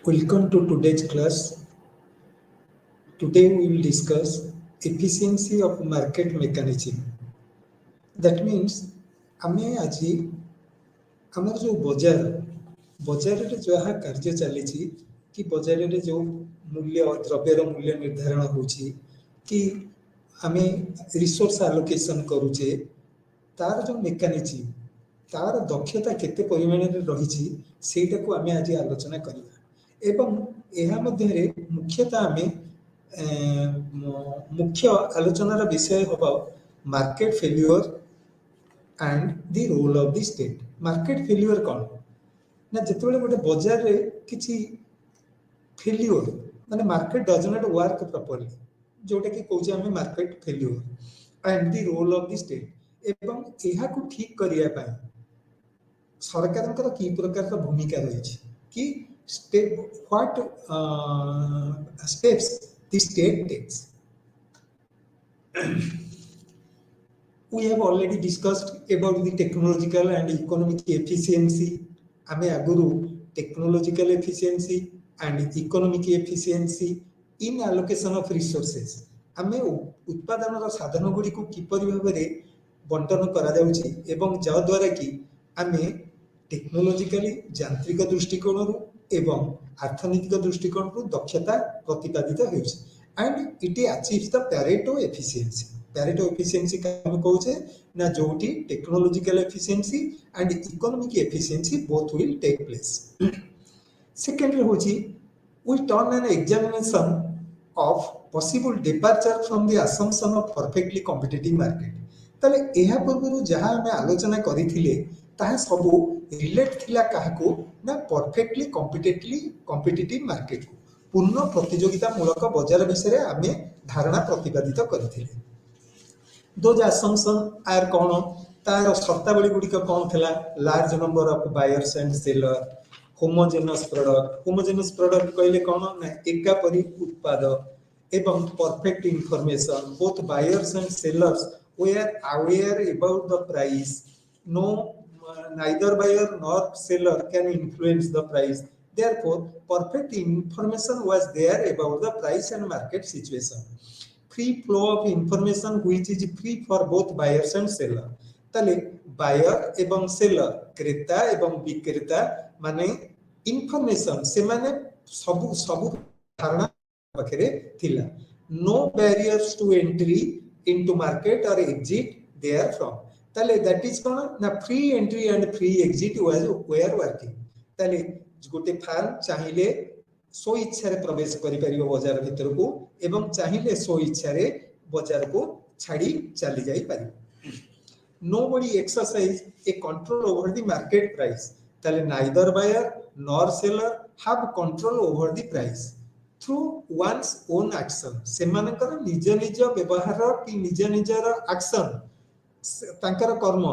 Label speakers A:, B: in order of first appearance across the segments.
A: Welcome to today's class. Today we will discuss efficiency of market mechanism. That means आमे आज आमर जो बजार रे जहाँ कार्य चली कि बजार रे जो मूल्य द्रव्यर मूल्य निर्धारण होची कि आमे रिसोर्स एलोकेशन करूचे तार जो मेकानिज्म तार दक्षता केते परिमाण रे रहिछि सेटा को आमे आज आलोचना करिया एवं एहा मध्यरे मुख्यतः आमे मुख्य आलोचनार विषय होबा market failure and the role of the state. Market failure कौन ना जेतेबेले गोटे बाजार रे किछि फेल्युअर माने market does not work properly जोटा कि कहूचे आमे market failure and the role of the state एवं एहा को ठीक करिया पाए सरकारनकर की प्रकार भूमिका रही कि step what steps the state takes. We have already discussed about the technological and economic efficiency. आमे आगुरु technological efficiency and economic efficiency in allocation of resources आमे उत्पादन साधन गुडी को किपरि भाबरे बंटन करा जाउची एवं जा द्वारा कि आमे टेक्नोलॉजिकली यांत्रिक दृष्टिकोण एवं अर्थनैतिक दृष्टिकोण दक्षता प्रतिपादित होउची and it achieves the Pareto efficiency. Pareto efficiency का हम कहूचे ना जोटी technological efficiency and economic efficiency both will take place. Secondly होची we turn an examination of possible departure from the assumption of perfectly competitive market. तले एहा पूर्व जहां हमें आलोचना करिथिले ताहा सब रिलेट थिला काहको ना परफेक्टली कॉम्पिटिटिव मार्केट को पूर्ण प्रतियोगिता मूलक बाजार विषय रे हमें धारणा प्रतिपादित करिथिले। Those assumptions are कौन तार शर्तावली गुडी का कौन थिला large number of buyers and seller homogeneous product कहले कौन ना एका परि उत्पाद एवं perfect information both buyers and sellers were aware about the price no neither buyer nor seller can influence the price therefore perfect information was there about the price and market situation free flow of information which is free for both buyers and seller तले buyer एवं seller क्रेता एवं विक्रेता माने information से माने सब धारणा पाखरे थिला no barriers to entry into market or exit therefrom तले that is कोन ना free entry and free exit were working तले गोटे फार्म चाहिले सो इच्छा रे प्रवेश करि परिबो बाजार भीतर को एवं चाहिले सो इच्छा रे बाजार को छाड़ी चली जाई परिबो। Nobody exercise a control over the market price तले neither buyer nor seller have control over the price through one's own action से मानकर निज निज व्यवहार कि निज निजर एक्शन तांकर कर्म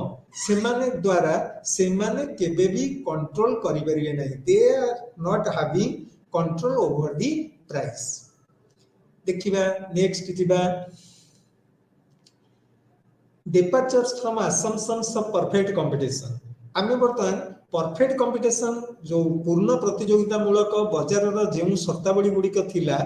A: से माने द्वारा से माने केबे भी कंट्रोल करि परिबे नै they are not having control over the price. देखिबा नेक्स्ट दिबा departures from assumptions of perfect competition. आमे बर्तमान परफेक्ट कंपटीशन जो पूर्ण प्रतियोगिता मूलक बाजार रो जेउ शर्तावली गुडी को थिला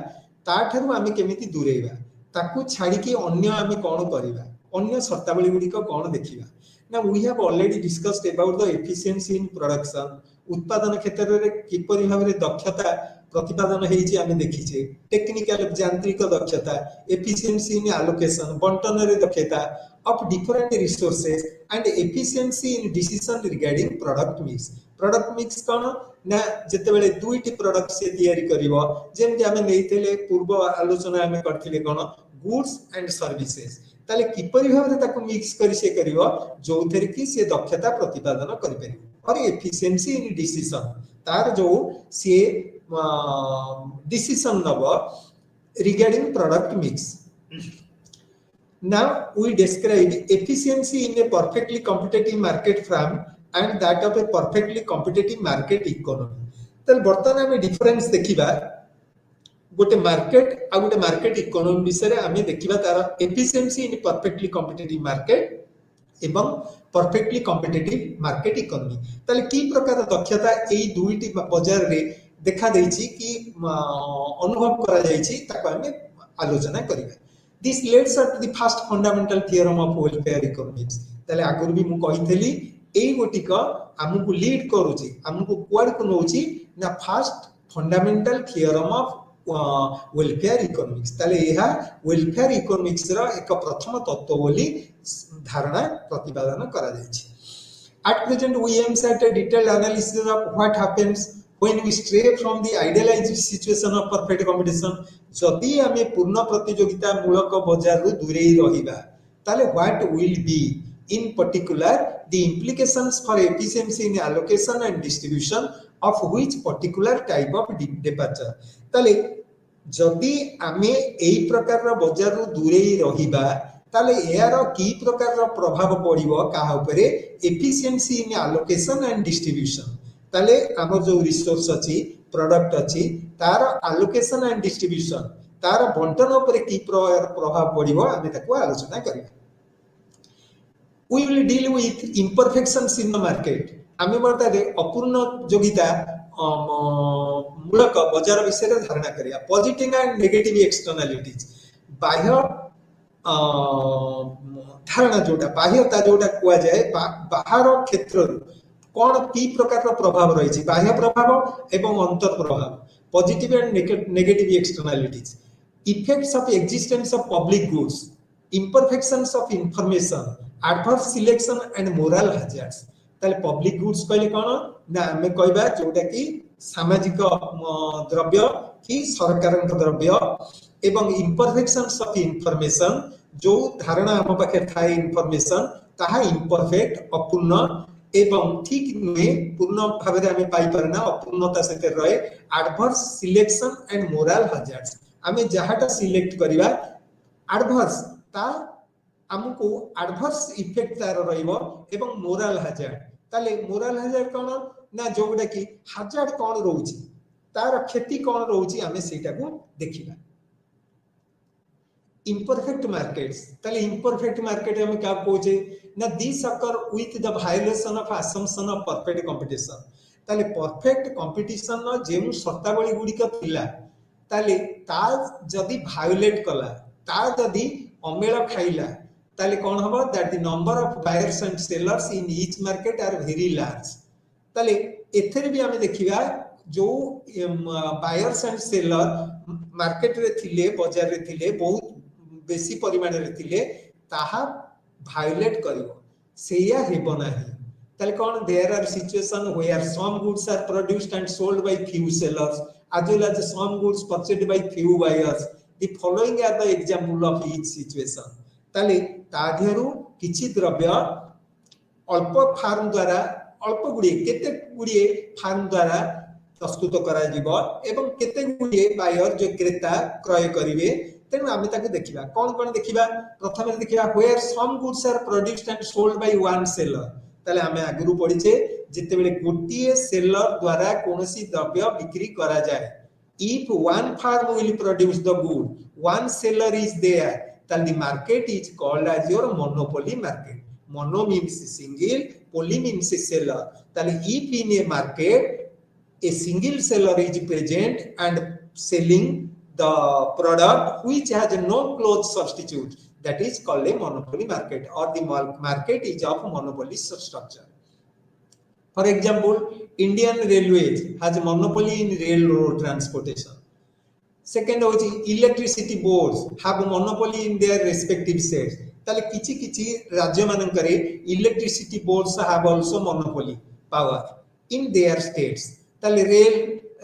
A: ताठारु आमे केमिति दूरेबा ताकू छाडी कि अन्य आमे कोन करिबा अन्य शर्तावली गुडी को कोन देखिबा ना we have already discussed about the efficiency in production उत्पादन क्षेत्र रे किपरि भाबरे दक्षता प्रतिपादन हेछि आमे देखिछे टेक्निकल यांत्रिक दक्षता एफिशिएंसी इन एलोकेशन बंटन रे दक्षता of different resources and efficiency in decision regarding product mix कोन ना जते बेले दुईटी प्रोडक्ट से तयारी करिवो जेमति आमे नेइतेले पूर्व आलोचना आमे करथिले कोन गुड्स एंड सर्विसेज ताले किपरि भाबरे ताकू मिक्स करि से करिवो जोथेर कि से दक्षता प्रतिपादन करि परिबो और एफिशिएंसी इन डिसीजन तार जो से decision regarding product mix. Now we describe efficiency in a perfectly competitive market frame and that of a perfectly competitive market economy. तल बर्तमान हमें डिफरेंस देखिबा गोटे मार्केट आ गोटे मार्केट इकोनॉमी विषय हमें देखिबा तार efficiency in perfectly competitive market एवं परफेक्टली कॉम्पिटिटिव मार्केट इकोनॉमी तले की प्रकार दक्षता एई दुईटी बाजार रे देखा देछि कि अनुभव करा जाइछि ताको हमें आलोचना करिबा। This leads us to the first fundamental theorem of welfare economics. ताले आगुर भी मु कहिथली एई गोटिक हमकु लीड करूछि, हमकु क्वाड को नउछि ना first fundamental theorem of welfare economics. ताले एहा वेलफेयर इकोनॉमिक्स रा एक प्रथम तत्व बोली धारणा प्रतिपादन करा जाइछि। At present, we aim at a detailed analysis of what happens when we stray from the idealized situation of perfect competition. जदि आमे पूर्ण प्रतियोगिता मूलक बाजार रु दूरे रहिबा ताले what will be in particular the implications for efficiency in allocation and distribution of which particular type of departure. ताले जदि आमे एई प्रकार रो बाजार रु दूरे रहिबा ताले यार की प्रकार रो प्रभाव पड़िबो काहा उपरे efficiency in allocation and distribution. ताले हमर जो रिसोर्स अछि प्रोडक्ट अछि तार एलोकेशन एंड डिस्ट्रीब्यूशन तार बंटन उपरे की प्रभाव पड़िबो आमे ताको आलोचना करिबा। We will deal with imperfections in the market. आमे वर्तमाने अपूर्ण जोगिता मूलक बाजार विषय रे धारणा करिया। पॉजिटिव एंड नेगेटिव एक्सटर्नलिटीज बाह्य धारणा जोटा बाह्यता जोटा कुआ जाए बाहर क्षेत्र कौन की प्रकार प्रभाव रही बाह्य प्रभाव एवं अंतर प्रभाव। Positive and negative externalities effects of existence of public goods imperfections of information adverse selection and moral hazards। ताले पब्लिक गुड्स कहले कोन ना हमें कहबा जोटा कि सामाजिक द्रव्य कि सरकारक द्रव्य एवं imperfections of information जो धारणा हम पाखे थाए इंफॉर्मेशन ताहा इम्परफेक्ट अपूर्ण एवं ठीक नुहे पूर्ण भाव में पाई परना अपूर्णता सहित रहे। Adverse selection and moral hazards आमे जहाटा सिलेक्ट करिवा एडवर्स ता हमको एडवर्स इफेक्ट तार रहइबो एवं मोरल हजार्ड। ताले मोरल हजार्ड कोन ना जोटा कि हजार्ड कोन रहउची तार क्षति कोन रहउची आमे सेटा को देखिबा। imperfect markets ताले imperfect market हम क्या कोचे ना this occur with the violation of assumption of perfect competition। ताले परफेक्ट कंपटीशन न जेमु शर्तावली गुडी का थिला ताले ता जदी वायोलेट कला ता जदी अमेल खाइला ताले कोन हबो that the number of buyers and sellers in each market are very large. ताले एथरे भी हमें देखिबा जो बायर्स एंड सेलर मार्केट रे थिले बाजार रे थिले बहुत बेसी परिमाण रे थिले ताहा वायोलेट करिवो सेया हेबो नाही। ताले कोन there are situation where some goods are produced and sold by few sellers as well as some goods purchased by few buyers। the following are the example of each situation। ताले ताधेरु किछि द्रव्य अल्प farm द्वारा अल्प गुडी केते गुडी farm द्वारा प्रस्तुत करा जिवो एवं केते गुडी बायर जो क्रेता क्रय करिवे। तेनु आमे ताको देखिबा कोन कोन देखिबा प्रथमे देखिबा where some goods are produced and sold by one seller. ताले आमे आगुरु पढिचे जेते बेले गोटिए सेलर द्वारा कोनोसी द्रव्य बिक्री करा जाय if one farm will produce the good one seller is there then the market is called as your monopoly market। mono means single, poly means seller। then if in a market a single seller is present and selling the product which has no close substitute that is called a monopoly market or the market is of monopoly structure। For example, Indian Railways has a monopoly in railroad transportation। Second होची electricity boards have a monopoly in their respective states। ताले किछि किछि राज्य मानन करे electricity boards have also monopoly power in their states। ताले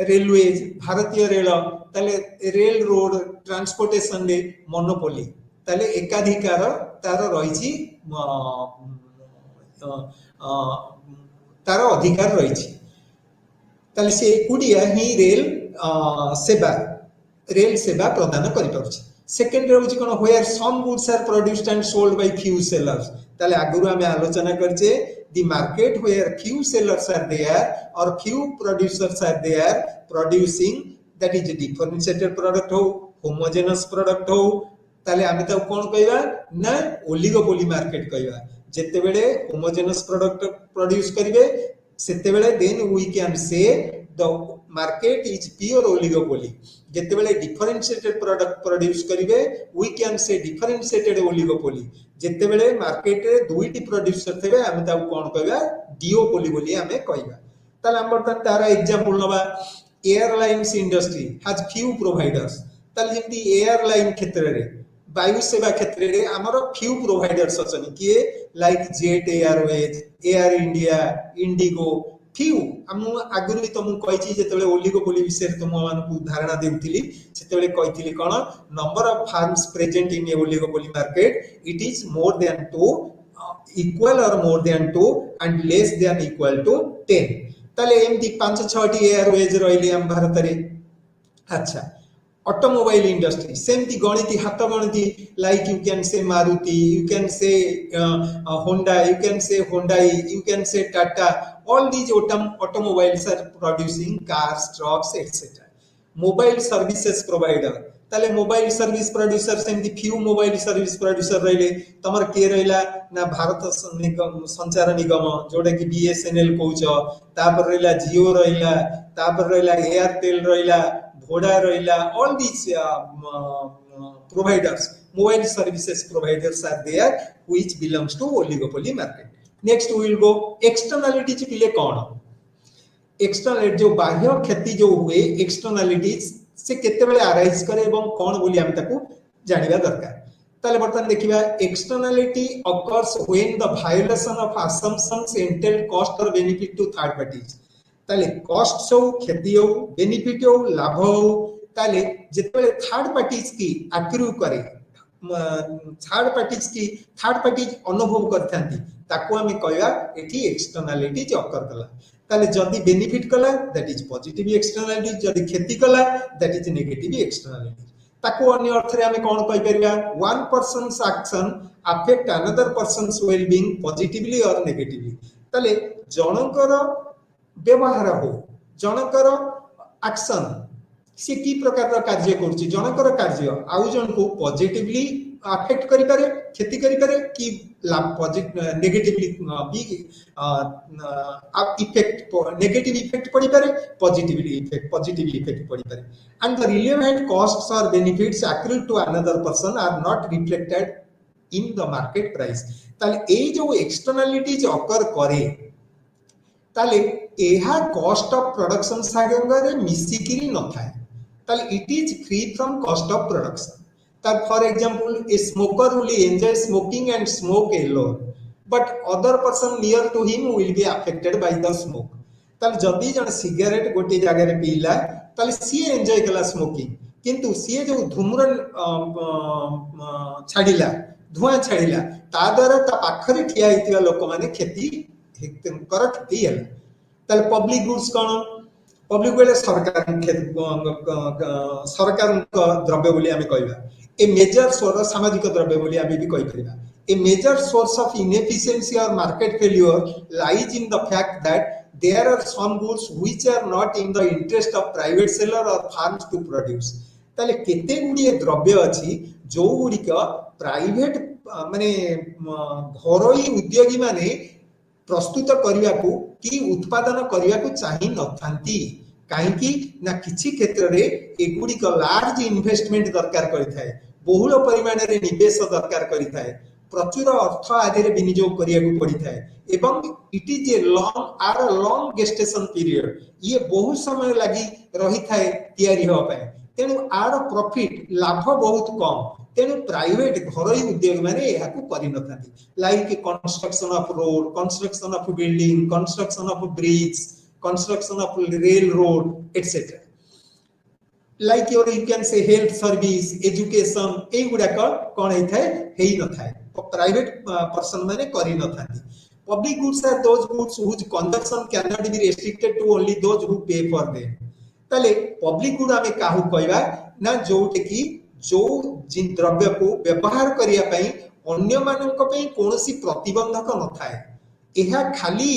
A: railways भारतीय rail ताले railroad transportation ले monopoly ताले एकाधिकार तार रहिछि तार अधिकार रही ताले से कुडिया ही रेल सेवा प्रदान करि परछि। सेकंड रहउछि कोन where some goods are produced and sold by few sellers. ताले आगुरु हमें आलोचना करछे the market where few sellers are there or few producers are there producing that is differentiated product हो होमोजेनस प्रोडक्ट हो ताले हमें त कोन कहबा ना ओलिगोपोली मार्केट कहबा। जेते बेले होमोजेनस प्रोडक्ट प्रोड्यूस करिवे सेते बेले then we can say the market is pure oligopoly. ଯେତେବେଳେ differentiated product produce କରିବେ we can say differentiated oligopoly. ଯେତେବେଳେ market ରେ ଦୁଇଟି producer ଥିବେ ଆମେ ତାକୁ କଣ କହିବା duopoly ବୋଲି ଆମେ କହିବା। ତାହେଲେ ଆମେ ବର୍ତ୍ତମାନ ତାର एग्जांपल नबा airlines industry has few providers। ताले जेमती एयरलाइन क्षेत्र रे वायु सेवा क्षेत्र रे हमर few providers अछन किए like jet Airways air India Indigo few हम आगुरी तुम कहिछि जेतेबेले ओलिगोपोली विषय तुम मानकु धारणा देउथिली सेतेबेले कहिथिली कोन number of firms present in a oligopoly market it is more than 2 equal or more than 2 and less than equal to 10 ताले एमती 5-6 टी एयरवेज रहिली हम भारत रे। अच्छा ऑटोमोबाइल इंडस्ट्री सेमती गणिती हाथ गणिती लाइक यू कैन से मारुति यू कैन से होंडा यू कैन से होंडाई यू कैन से Tata all these automobiles are producing cars trucks etc. Mobile services provider ताले मोबाइल सर्विस प्रोड्यूसर सेमती फ्यू मोबाइल सर्विस प्रोड्यूसर रहिले तमर के रहिला ना भारत संचार निगम जोडा कि बीएसएनएल कहउछ तापर रहिला जियो रहिला तापर रहिला एयरटेल रहिला भोडा रहिला all these providers mobile services providers are there which belongs to oligopoly market. Next we will go externalities पिले कौन एक्सटर्नल जो बाह्य क्षति जो हुए एक्सटर्नलिटीज से केते बेले अराइज करे एवं कौन बोली हम ताकू जानिबा दरकार। ताले बर्तन देखिबा externality occurs when the violation of assumptions entailed cost or benefit to third parties। ताले कॉस्ट हो क्षति हो बेनिफिट हो लाभ हो ताले जेतेबेले थर्ड पार्टीज की अक्रू करे थर्ड पार्टीज अनुभव करथांती ताको हमें कहया एठी एक्सटर्नलिटीज अकर कला ताले जदी बेनिफिट कला दैट इज पॉजिटिव एक्सटर्नलिटी जदी क्षति कला दैट इज नेगेटिव एक्सटर्नलिटी ताको अन्य अर्थ रे हमें कोन कहि परिया one persons action affect another persons well being positively और नेगेटिवली ताले जनकर व्यवहार हो जनकर एक्शन से की प्रकार कार्य करछि जनकर कार्य आउ जन को पॉजिटिवली अफेक्ट करि पारे क्षति करि पारे कि नेगेटिवली भी इफेक्ट नेगेटिव इफेक्ट पड़ी पारे पॉजिटिवली इफेक्ट पड़ी पारे एंड द रिलेवेंट कॉस्ट्स और benefits accrued to another person are not reflected in the market price। ताले ए जो एक्सटर्नलिटीज अकर करे ताले एहा कॉस्ट ऑफ प्रोडक्शन सागंगरे मिसिकिरी न थाए ताले it is free from cost of production. For example, a smoker will enjoy smoking and smoke alone, but other person near to him will be affected by the smoke। ताले जदी जन cigarette गोटे जगह रे पीला ताले सी एंजॉय कला smoking किंतु सी जो धूम्रन छाडिला धुआं छाडिला ता द्वारा ता पाखरे ठिया हितिया लोक माने क्षति कर क्षति हला। ताले पब्लिक गुड्स कोन पब्लिक बेले सरकार द्रव्य बोली हमें कहबा ए मेजर सोर्स सामाजिक द्रव्य बोली आमे भी कहि परिबा a major source of inefficiency or market failure lies in the fact that there are some goods which are not in the interest of private seller or firms to produce. ताले केते गुडी द्रव्य अछि जो गुडी का प्राइवेट माने घरोई उद्योगी माने प्रस्तुत करिया को कि उत्पादन करिया को चाहि नथांती काहेकि ना किछि क्षेत्र रे एगुडी का लार्ज इन्वेस्टमेंट दरकार करिथाय बहुल परिमाण रे निवेश दरकार करिथाय प्रचुर अर्थ आदि रे विनियोग करिया को पड़िथाय एवं it is a long gestation period ये बहुत समय लागि रहिथाय तयारी हो पाए तेनु आर प्रॉफिट लाभ बहुत कम तेनु प्राइवेट घरोई उद्योग माने एहा को करि नथांती like construction of road construction of building construction of bridge construction of railroad etc. like you can say health service education ए गुडा कोन हे थाए हेई न थाए प्राइवेट पर्सन माने करि न थाती। public goods are those goods whose consumption cannot be restricted to only those who pay for them। ताले public good आमे काहू कहबा ना जोटे कि जो जिन द्रव्य को व्यवहार करिया पई अन्य मानक पई कोनोसी प्रतिबंधक न थाए एहा खाली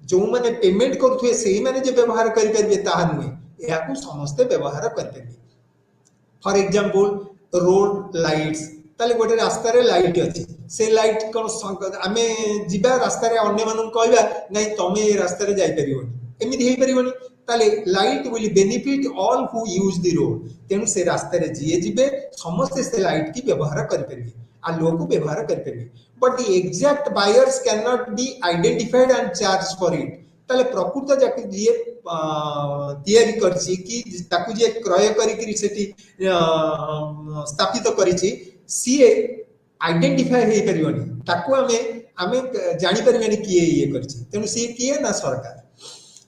A: जो माने पेमेंट करथुए सेही माने जे व्यवहार करि परबे ताहा नुए एहा को समस्त व्यवहार करते। फॉर एग्जांपल रोड लाइट्स ताले गोटे रास्ता रे लाइट अछि से लाइट कोन आमे जिबा रास्ता रे अन्य मानन कहबा नै तमे रास्ता रे जाई परिबोनी एमती हो पारिबनी ताले light will benefit all who use the road तेणु से रास्ते रे जीए जीवे समस्त से लाइट की व्यवहार कर परिबे आलोक को व्यवहार कर परिबे but the exact buyers can not be identified and charge for it ताले प्रकृत जाके जीए तैयारी करछि कि ताकू जे क्रय करी कि सेठी स्थापित करिछि सीए आइडेंटिफाई हे परिबनी ताकू हमें जानि परिबनी किए ये करछि तेणु सी किए ना सरकार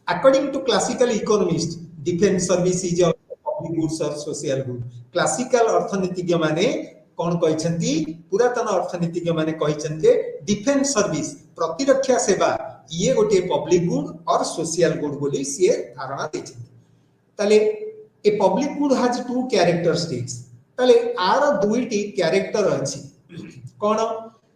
A: according to classical economists defense service is a public goods or social good classical अर्थनीतिज्ञ माने कोन कहिसंती पुरातन अर्थनीतिज्ञ माने कहिसंते डिफेंस सर्विस प्रतिरक्षा सेवा ये गोटे पब्लिक गुड और सोशल गुड बोली से धारणा दैछंती ताले a public good has to characteristics ताले आर दुईटी कैरेक्टर अछि कोन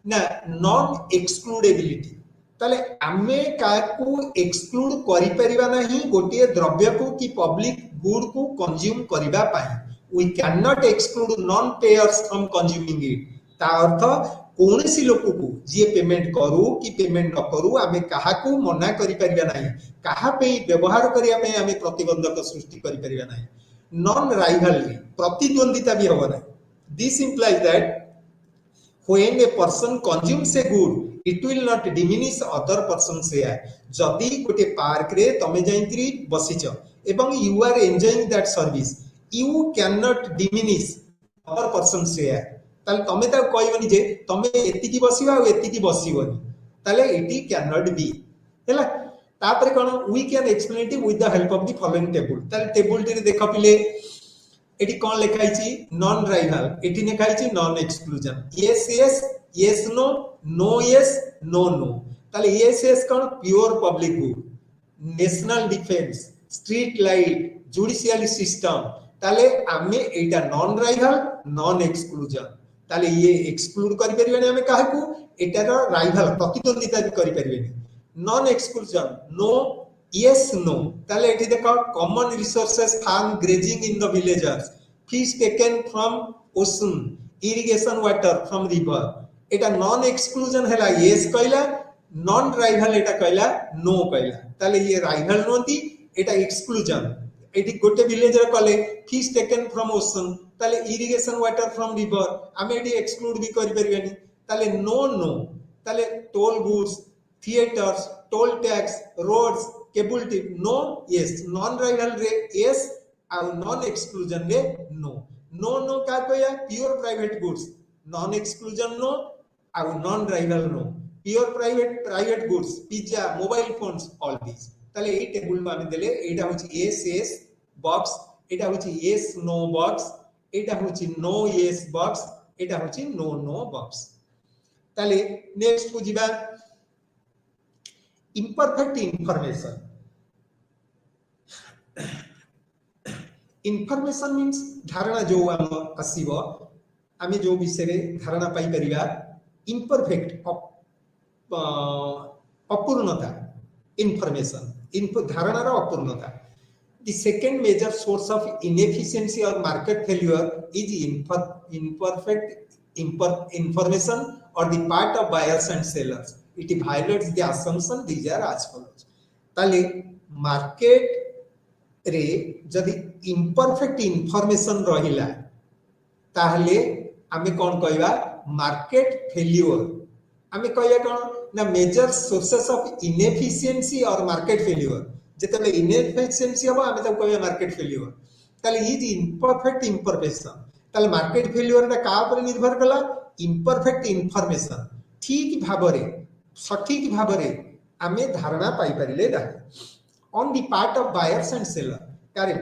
A: ना नॉन एक्सक्लूडेबिलिटी ताले आमे काकू एक्सक्लूड करि परिबा नाही गोटे द्रव्य को कि पब्लिक गुड को कंज्यूम करिबा पाई we can not exclude non payers from consuming it ता अर्थ कोनसी लोक को जे पेमेंट करू कि पेमेंट न करू आमे काहा को मना करि परिबा नाही काहा पे व्यवहार करिया पे आमे प्रतिबंधक सृष्टि करि परिबा नाही नॉन राइवलरी प्रतिद्वंदिता भी होबा नाही this implies that when a person consumes a good it will not diminish other person share जदी गोटे पार्क रे तमे जाइत्री बसिछ एवं you are enjoying that service you cannot diminish other person share ताले तमे ता कहबनी जे तमे एति की बसिबा आ एति की बसिबनी ताले इटी कैन नॉट बी हैला तापरे कोन we can explain it with the help of the following table ताले टेबल टे देख पिले एटी कोन लिखाइछि नॉन राइवल एटी लिखाइछि non exclusion yes yes yes no no yes no no ताले यस यस कोन pure public good national defence street light judicial system ताले आमे एटा नॉन राइवल नॉन एक्सक्लूजन ताले ये एक्सक्लूड करि परिबेनी आमे काहकू एटार राइवल प्रतिद्वंदिता भी करि परिबेनी non exclusion no yes no ताले एठी देखो common resources farm grazing in the villages fish taken from ocean irrigation water from river Etah non exclusion हैला yes कहला non rival एटा कहला no कहला ताले ये rival नोंती एटा exclusion एठी गोटे विलेज रे कहले fish taken from ocean ताले irrigation water from river आमे एठी exclude भी करि परिबेनी ताले no no ताले toll goods theaters toll tax roads cable TV no yes non rival रे यस आ नॉन एक्सक्लूजन रे नो नो नो का कहया pure private goods non exclusion no आ non rival no pure private goods pizza mobile phones all this ताले a table में आमे देले एटा होची यस यस बॉक्स एटा होची यस नो बॉक्स एटा होची नो यस बॉक्स एटा होची नो नो बॉक्स ताले नेक्स्ट को जिबा imperfect information means धारणा जो हम आसीबो आमे जो विषय रे धारणा पाई परिबा imperfect अपूर्णता information धारणा रो अपूर्णता the second major source of inefficiency or market failure is imperfect information or the part of buyers and sellers it violates the assumption these are as follows ताले मार्केट रे जदि imperfect information रहिला ताहले आमे कोन कहबा market failure आमे कहया कोन ना major sources of inefficiency or market failure जेतले inefficiency हो आमे तब कहया मार्केट फेल्योर ताले इज imperfect information ताले मार्केट फेल्योर ता का पर निर्भर कला imperfect information ठीक भाबरे सठिक भाबरे आमे धारणा पाई परिले ना on the part of buyers and seller कारण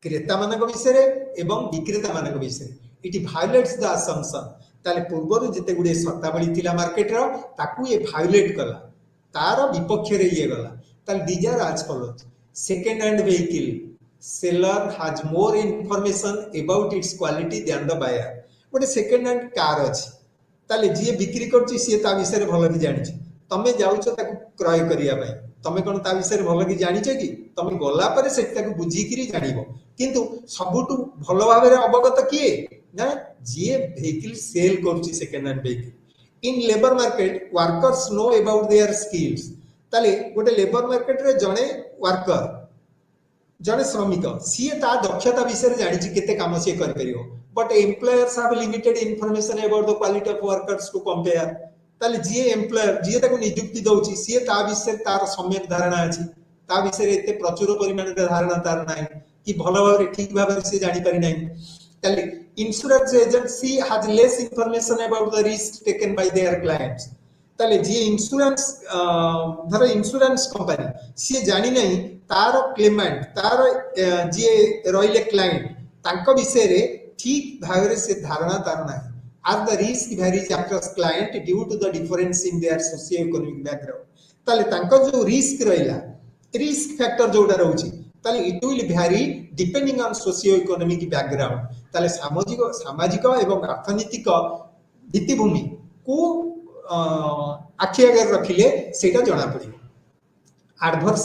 A: क्रेता मानक विषय एवं विक्रेता मानक विषय इट वायलेट्स द असम्पशन ताले पूर्वरु जते गुडे सत्तावली थिला मार्केट रो ताकू ये वायलेट कला तार विपक्ष रे ये गला ताले these are as follows second hand vehicle seller has more information about its quality than the buyer गोटे सेकंड हैंड कार अछि ताले जे बिक्री करछि से ता विषय रे भलो कि जानि छी तमे जाउछो ताकू क्रय करिया भाई तमे कोन ता विषय रे भलो कि जानि छी कि तमे गला परे से ताकू बुझी किरी जानिबो किंतु सबुटु भलो भाबे रे अवगत किए ना जे व्हीकल सेल करछि second hand vehicle in labour market workers know about their skills ताले गोटे लेबर मार्केट रे जणे वर्कर जणे श्रमिक सी ता दक्षता विषय जानी केते काम सी कर परियो but employers have limited information about the quality of workers to compare ताले जी एम्प्लॉयर जी ताको नियुक्ति दउची सी ता विषय तार सम्यक धारणा अछि ता विषय एते प्रचुर परिमाण रे धारणा तार नाही कि भलो भाबरे ठीक भाबरे से जानि पारि नाही ताले insurance agency has less information about the risk taken by their clients ताले जी इंश्योरेंस धर इंश्योरेंस कंपनी सी जानि नाही तार क्लेमेंट तार जी रहिले क्लाइंट तांको विषय रे ठीक भाबरे से धारणा तार नाही as the risk varies across client due to the difference in their socio-economic background ताले तांको जो रिस्क रहिला रिस्क फैक्टर जोडा रहउची ताले it will vary depending on socio-economic background ताले सामाजिक एवं अर्थनैतिक भित्तिभूमि को आखि आगे रखिले सेटा जणा पड़िबो adverse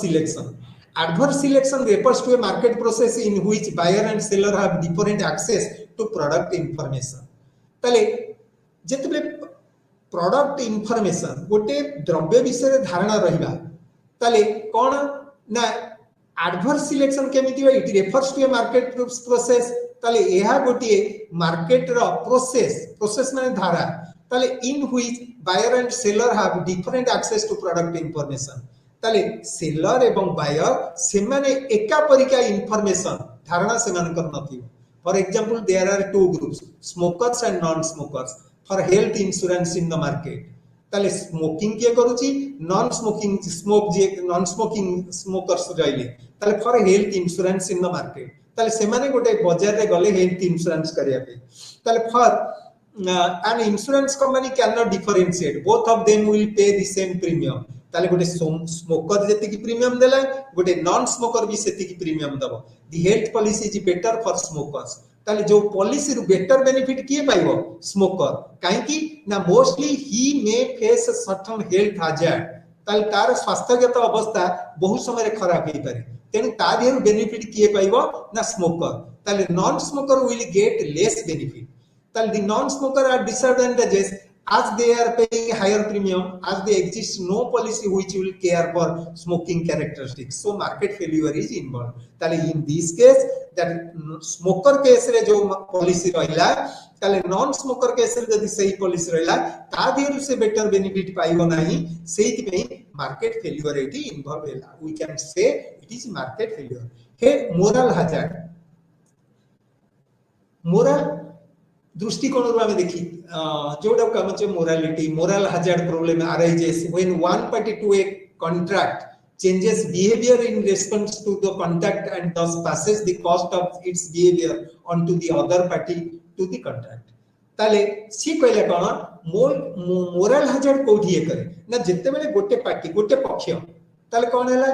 A: selection refers to a market process in which buyer and seller have different access to product information ताले जेतबे प्रोडक्ट इंफॉर्मेशन गोटे द्रव्य विषय धारणा रहिबा ताले कोन ना एडवर्स सिलेक्शन केमिति it refers to a market process ताले एहा गोटे मार्केट रो प्रोसेस माने धारा ताले in which buyer and seller have different access to product information ताले सेलर एवं बायर से माने एका परिका इंफॉर्मेशन धारणा से मान कर नथिबो For example, there are two groups, smokers and non-smokers, for health insurance in the market. ताले स्मोकिंग किए करूची नॉन स्मोकिंग स्मोकर्स रहिले ताले for health insurance in the market ताले से माने गोटे बाजार रे गले हेल्थ इंश्योरेंस करिया पे ताले for an insurance company cannot differentiate both of them will pay the same premium ताले गोटे स्मोकर जेति की प्रीमियम देला गोटे नॉन स्मोकर भी सेति की प्रीमियम दबो the health policy is better for smokers ताले जो पॉलिसी रु बेटर बेनिफिट किए पाइबो स्मोकर काहे कि ना मोस्टली ही मे फेस सर्टेन हेल्थ हैजर्ड ताले तार स्वास्थ्यगत अवस्था बहुत समय रे खराब हेई पारे तेनु ता देहरु बेनिफिट किए पाइबो ना स्मोकर ताले non smoker will get less benefit ताले the non smoker are disadvantages as they are paying higher premium as they exist no policy which will care for smoking characteristics so market failure is involved tale in this case that smoker case re jo policy rahila tale non smoker case re jodi sei policy rahila ta deru se better benefit paibo nahi seiti pei market failure eti involved hela we can say it is market failure he moral hazard moral दृष्टिकोण रो आमे देखि जोडा काम छै morality moral hazard problem arises when one party to a contract changes behavior in response to the contract and thus passes the cost of its behavior onto the other party to the contract ताले सी कहले कोन moral hazard कोठी ए करे ना जत्ते बेले गोटे party गोटे पक्ष ताले कोन हैला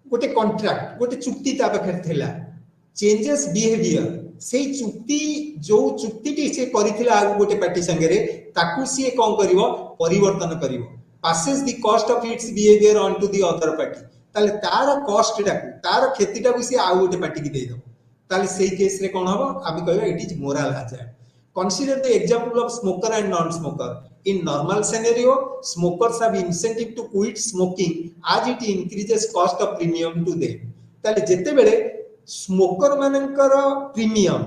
A: गोटे कॉन्ट्रैक्ट गोटे चुक्ति ता पाखे थेला चेंजेस बिहेवियर से चुक्ति जो चुक्ति टी से करिथिला आगु गोटे पार्टी संगे रे ताकु सी कोन करिवो परिवर्तन करिवो passes the cost of its behavior on to the other party ताले तार कॉस्ट टाकु तार खेती टाकु सी आगु गोटे पार्टी की दे दो ताले सेही केस रे कोन हबो आमी कहबो it is moral hazard consider the example of smoker and non smoker in normal scenario smokers have incentive to quit smoking as it increases cost of premium to them ताले जते बेले स्मोकर मानकर premium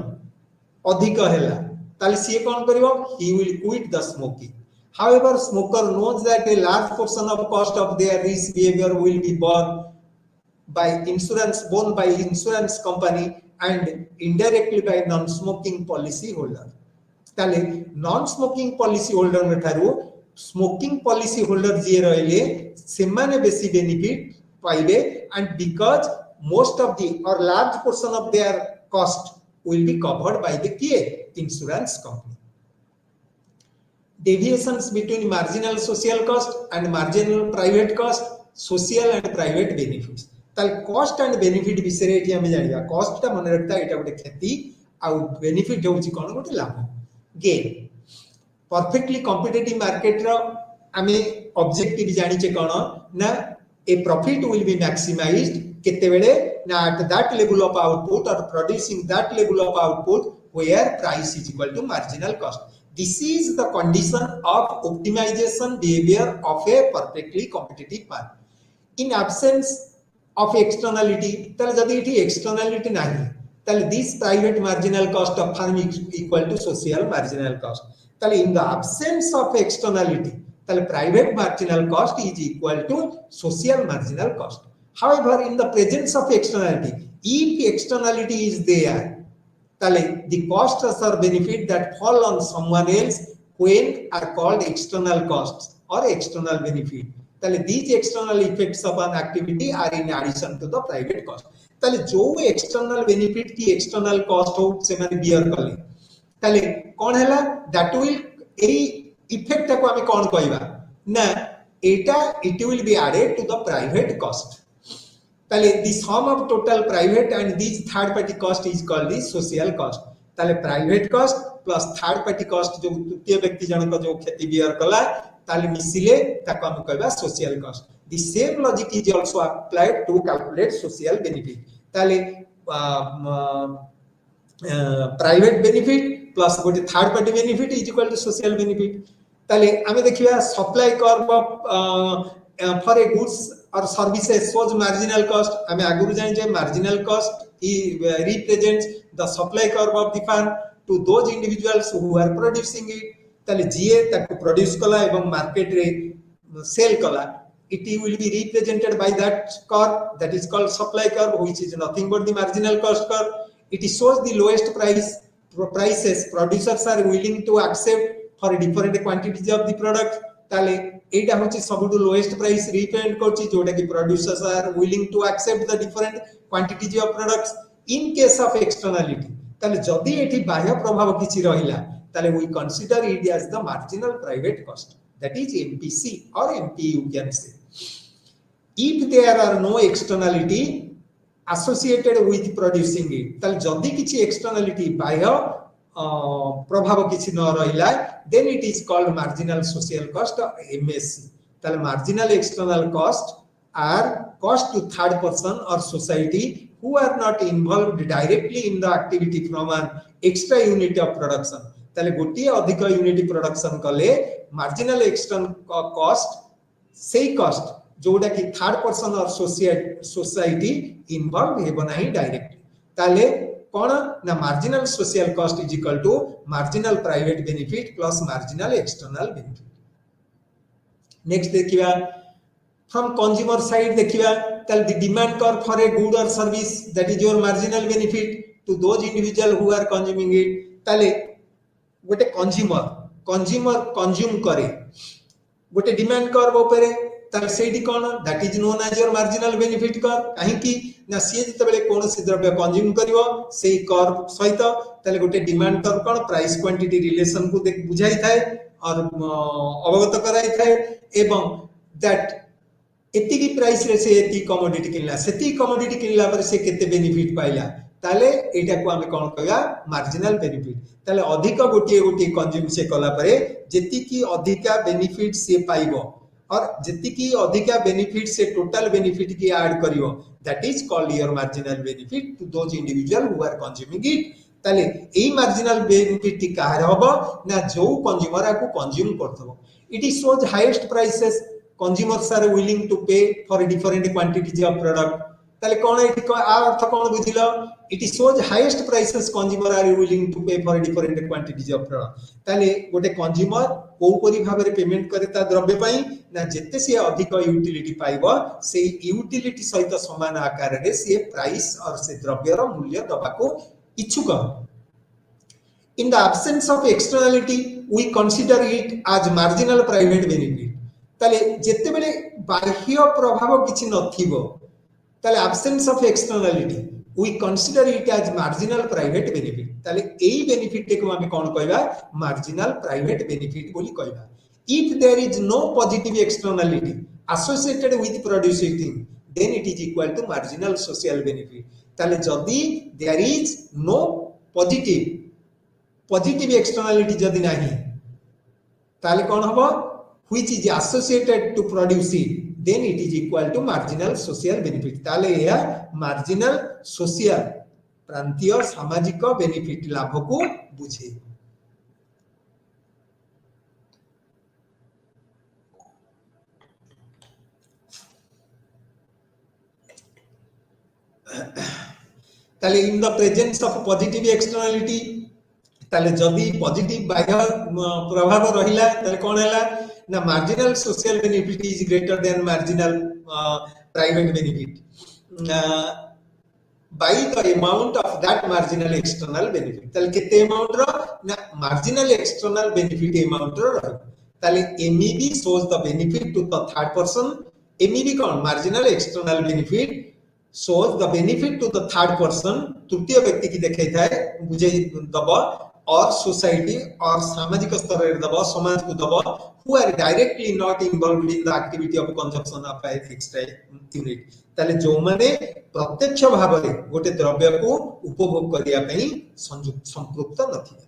A: अधिक हैला ताले सी कोन करिवो he will quit the smoking however smoker knows that a large portion of cost of their risk behavior will be borne by insurance company and indirectly by non smoking policy holder ताले non smoking policy holder में Tharu smoking policy holder जे रहले से माने बेसी benefit पाइबे and because most of the or large portion of their cost will be covered by the insurance company. Deviations between marginal social cost and marginal private cost, social and private benefits. ताल cost and benefit विषय एठी हमें जानिबा cost ता मन रखता एटा गोटे खेती आ benefit होउची कोन गोटे लाभ gain. Perfectly competitive market रो हमें objective जानि छे कोन ना a profit will be maximized केते बेले ना at that level of output or producing that level of output where price is equal to marginal cost This is the condition of optimization behavior of a perfectly competitive firm. In absence of externality, তাহলে যদি এটি externality ନାହିଁ, তাহলে this private marginal cost of firm is equal to social marginal cost. তাহলে in the absence of externality, তাহলে private marginal cost is equal to social marginal cost. However, in the presence of externality, if externality is there, তাহলে the costs or benefit that fall on someone else when are called external costs or external benefit. তাহলে these external effects of an activity are in addition to the private cost. তাহলে जो external benefit की external cost हो से माने bear कले, তাহলে कौन हैला that will এই effect को हमें कौन कहबा ना एटा it will be added to the private cost. তাহলে the sum of total private and these third party cost is called the social cost. তাহলে private cost plus third party cost जो तृतीय व्यक्ति जनक जो क्षति bear कला ताले मिसिले ताको हम कहबा social cost. The same logic is also applied to calculate social benefit. ताले private benefit plus गोटे third party benefit is equal to social benefit. ताले हमें देखिया supply curve for a goods or services shows marginal cost. हमें आगुरु जानि जे marginal cost represents the supply curve of the firm to those individuals who are producing it. ताले जीए ताको produce कला एवं market रे सेल कला, it will be represented by that curve that is called supply curve, which is nothing but the marginal cost curve. It shows the lowest prices producers are willing to accept for different quantities of the product. ताले एटा होची सबुटु lowest price represent करची जोटा कि producers are willing to accept the different quantities of products in case of externality. ताले जदी एठी बाह्य प्रभाव किछि रहिला ताले we consider it as the marginal private cost, that is MPC or MP you can say. If there are no externality associated with producing it, ताले जदी किछि एक्सटर्नलिटी बाह्य प्रभाव किछि न रहिला, then it is called marginal social cost or MSC. ताले marginal external cost are cost to third person or society who are not involved directly in the activity from an extra unit of production. ताले गोटी अधिक unit production कले marginal external cost से cost जोटा कि third person or society involve हेबो नाही directly. ताले कौन ना marginal social cost is equal to marginal private benefit plus marginal external benefit. Next देखिबा फ्रॉम कंज्यूमर साइड देखिबा ताल the demand curve for a good or service that is your marginal benefit to those individual who are consuming it. ताले गोटे consumer consume करे गोटे demand curve ऊपर ताले सेडी कोन that is known as your marginal benefit curve. काहे कि ना सी जेतबेले कोनोसी द्रव्य कंज्यूम करिवो सेही कर्व सहित ताले गोटे डिमांड कर्व कोन प्राइस क्वांटिटी रिलेशन को देख बुझाई थाए और अवगत कराई थाए एवं दैट एतिकी प्राइस रे से एति कमोडिटी किनला सेति कमोडिटी किनला पर से केते बेनिफिट पाइला ताले एटा को हम कोन कहया मार्जिनल बेनिफिट. ताले अधिक गोटी कंज्यूम से कला परे जेतिकी अधिका बेनिफिट से पाइबो और जेतिकी अधिका बेनिफिट से टोटल बेनिफिट की ऐड करियो that is called your marginal benefit to those individual who are consuming it. ताले एई मार्जिनल बेनिफिट टी काहे होबो ना जो कंज्यूमर को कंज्यूम करथबो. It is shows highest prices consumers are willing to pay for different quantities of product. ताले कोन एठी आ अर्थ कोन बुझिलो it is shows highest prices consumer are willing to pay for different quantities of product. ताले गोटे कंज्यूमर को परि भाबरे पेमेंट करे ता द्रव्य पई ना जेते से अधिक यूटिलिटी पाइबो से यूटिलिटी सहित समान आकार रे से प्राइस और से द्रव्यर मूल्य दबाको इच्छुक. In the absence of externality we consider it as marginal private benefit. ताले जेते बेले बाह्य प्रभाव किछि नथिबो ताले absence of externality we consider it as marginal private benefit. ताले एई बेनिफिट को हम कोन कहबा marginal private benefit बोली कहबा. If there is no positive externality associated with producing thing, then it is equal to marginal social benefit. ताले जदी there is no positive externality जदी नाही ताले कोन हबो which is associated to produce it, then it is equal to marginal social benefit. ताले या marginal social प्रांतीय सामाजिक बेनिफिट लाभ को बुझे. ताले in the presence of positive externality ताले जदी पॉजिटिव बाह्य प्रभाव रहिला ताले कोन हैला ना marginal social benefit is greater than marginal private benefit by the amount of that marginal external benefit ताले केते amount रो ना marginal external benefit amount रो ताले MEB shows the benefit to the third person MEB कौन marginal external benefit shows the benefit to the third person तृतीय व्यक्ति की देखाई थाए बुझे दबा और सोसाइटी और सामाजिक स्तर रे दबा समाज को दबा who are directly not involved in the activity of consumption of a fixed unit ताले जो माने प्रत्यक्ष भाव रे गोटे द्रव्य को उपभोग करिया पई संपृक्त नथिबे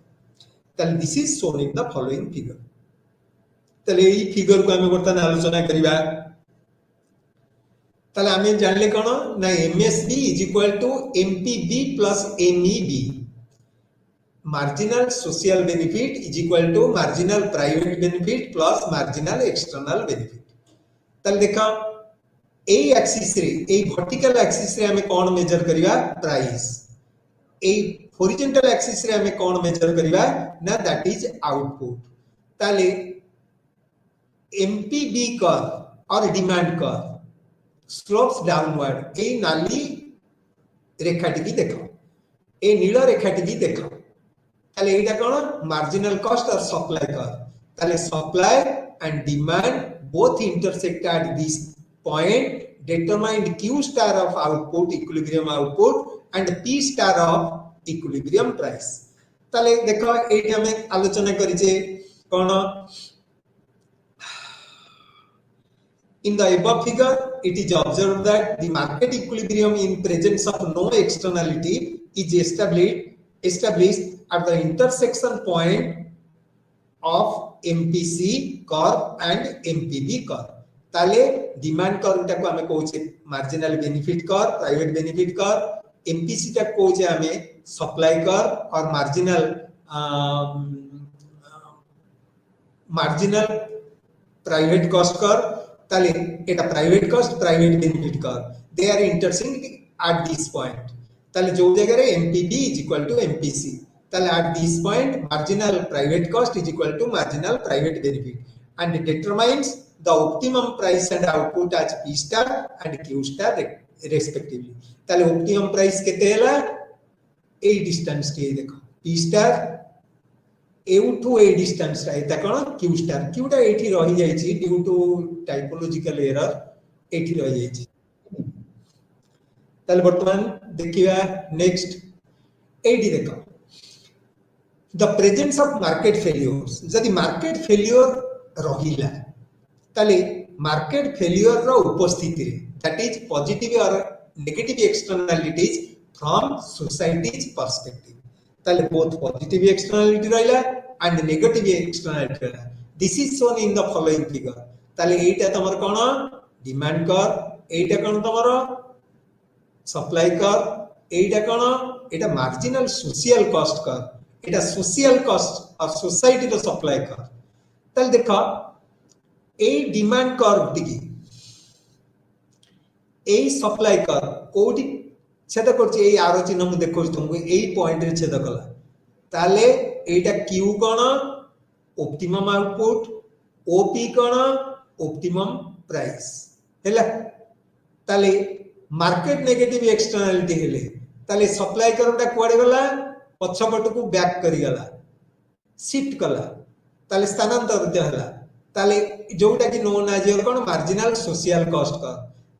A: ताले this is shown in the following figure ताले ई फिगर को हम वर्तमान आलोचना करिबा ताले आमे जानले कोन ना MSB is equal to MPB plus MEB marginal social benefit is equal to marginal private benefit plus marginal external benefit ताले देखा ए एक्सिस रे ए वर्टिकल एक्सिस रे हमें कोन मेजर करिवा प्राइस ए हॉरिजॉन्टल एक्सिस रे हमें कोन मेजर करिवा ना दैट इज आउटपुट ताले MPB curve or demand curve slopes downward ए नाली रेखाटी की देखो ए नीला रेखाटी की देखो ताले एटा कोन मार्जिनल कॉस्ट और सप्लाई कर्व ताले supply and demand both intersect at this point determined Q star of output equilibrium output and P star of equilibrium price ताले देखो एटी हमें आलोचना करिचे कोन in the above figure it is observed that the market equilibrium in presence of no externality is established at the intersection point of MPC curve and MPB curve ताले demand curve टा को हमें कहूचे marginal benefit curve private benefit curve MPC टा कहूचे हमें supply curve or marginal private cost curve ताले एटा private cost private benefit curve they are intersecting at this point ताले जो जगह रे MPB is equal to MPC ताले at this point marginal private cost is equal to marginal private benefit and it determines the optimum price and output as P star and Q star respectively ताले optimum price केते हला ए distance के देखो P star A to A distance रा एता कोन Q star Q टा एठी रहि जाई छि ड्यू टू टाइपोलॉजिकल एरर एठी रहि जाई छि ताले वर्तमान देखिबा नेक्स्ट एडी देखो the presence of market failures जदि market failure रहिला ताले market failure रो उपस्थिति रे that is positive or negative externalities from society's perspective ताले both positive externality रहिला and negative externality रहिला this is shown in the following figure ताले एटा तमर कोन डिमांड कर्व एटा कोन तमर सप्लाई कर्व एटा कोन एटा मार्जिनल सोशल कॉस्ट कर्व एटा social cost और society रो supply curve तल देखा ए demand curve दिगी ए supply curve कोडी छेद करछि ए आरो चिन्ह मु देखौ तुमको ए पॉइंट रे छेद कला ताले एटा क्यू कोन ऑप्टिमम आउटपुट ओपी कोन ऑप्टिमम प्राइस हैला ताले मार्केट नेगेटिव एक्सटर्नालिटी हेले ताले सप्लाई कर्वटा कोडे गला पछपट को बैक करी गला शिफ्ट कला ताले स्थानांतरित हला ताले जोटा कि नोन एज कोन मार्जिनल सोशल कॉस्ट का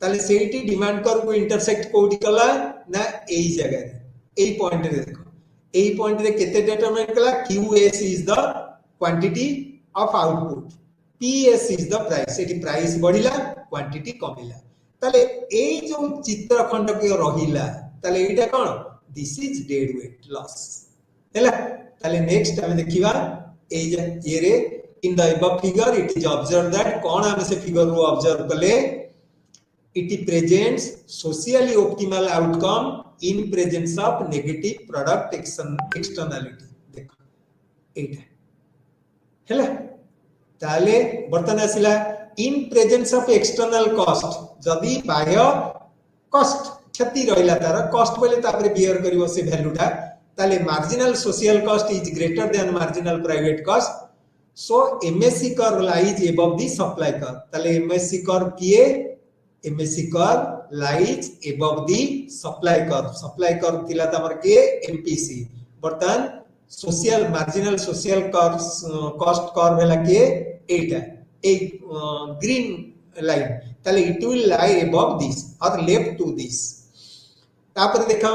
A: ताले सेठी डिमांड कर्व को इंटरसेक्ट कोडी कला ना एई जगह रे एई पॉइंट रे देखो एई पॉइंट रे केते डिटरमाइन कला QS is the quantity of output PS is the price एटी प्राइस बढ़िला क्वांटिटी कमिला ताले एई जो चित्र खंड के रहिला ताले एटा कोन this is dead weight loss हैला ताले नेक्स्ट हम देखिबा ए जे रे in the above figure it is observed that कोन हम से फिगर रो ऑब्जर्व कले it presents socially optimal outcome in presence of negative product externality देखो एटा हैला ताले बर्तन आसिला in presence of external cost जदी बाह्य कॉस्ट क्षति रहिला तार कॉस्ट बोले तापर बियर करिवो से वैल्यूटा ताले marginal social cost is greater than marginal private cost so MSc curve lies above the supply curve ताले एमएससी कर्व किए MSc curve lies above the supply curve थिला तमर के एमपीसी बर्तन social marginal social curve cost curve हैला के एटा ए green line ताले it will lie above this और लेफ्ट टू दिस तापर देखा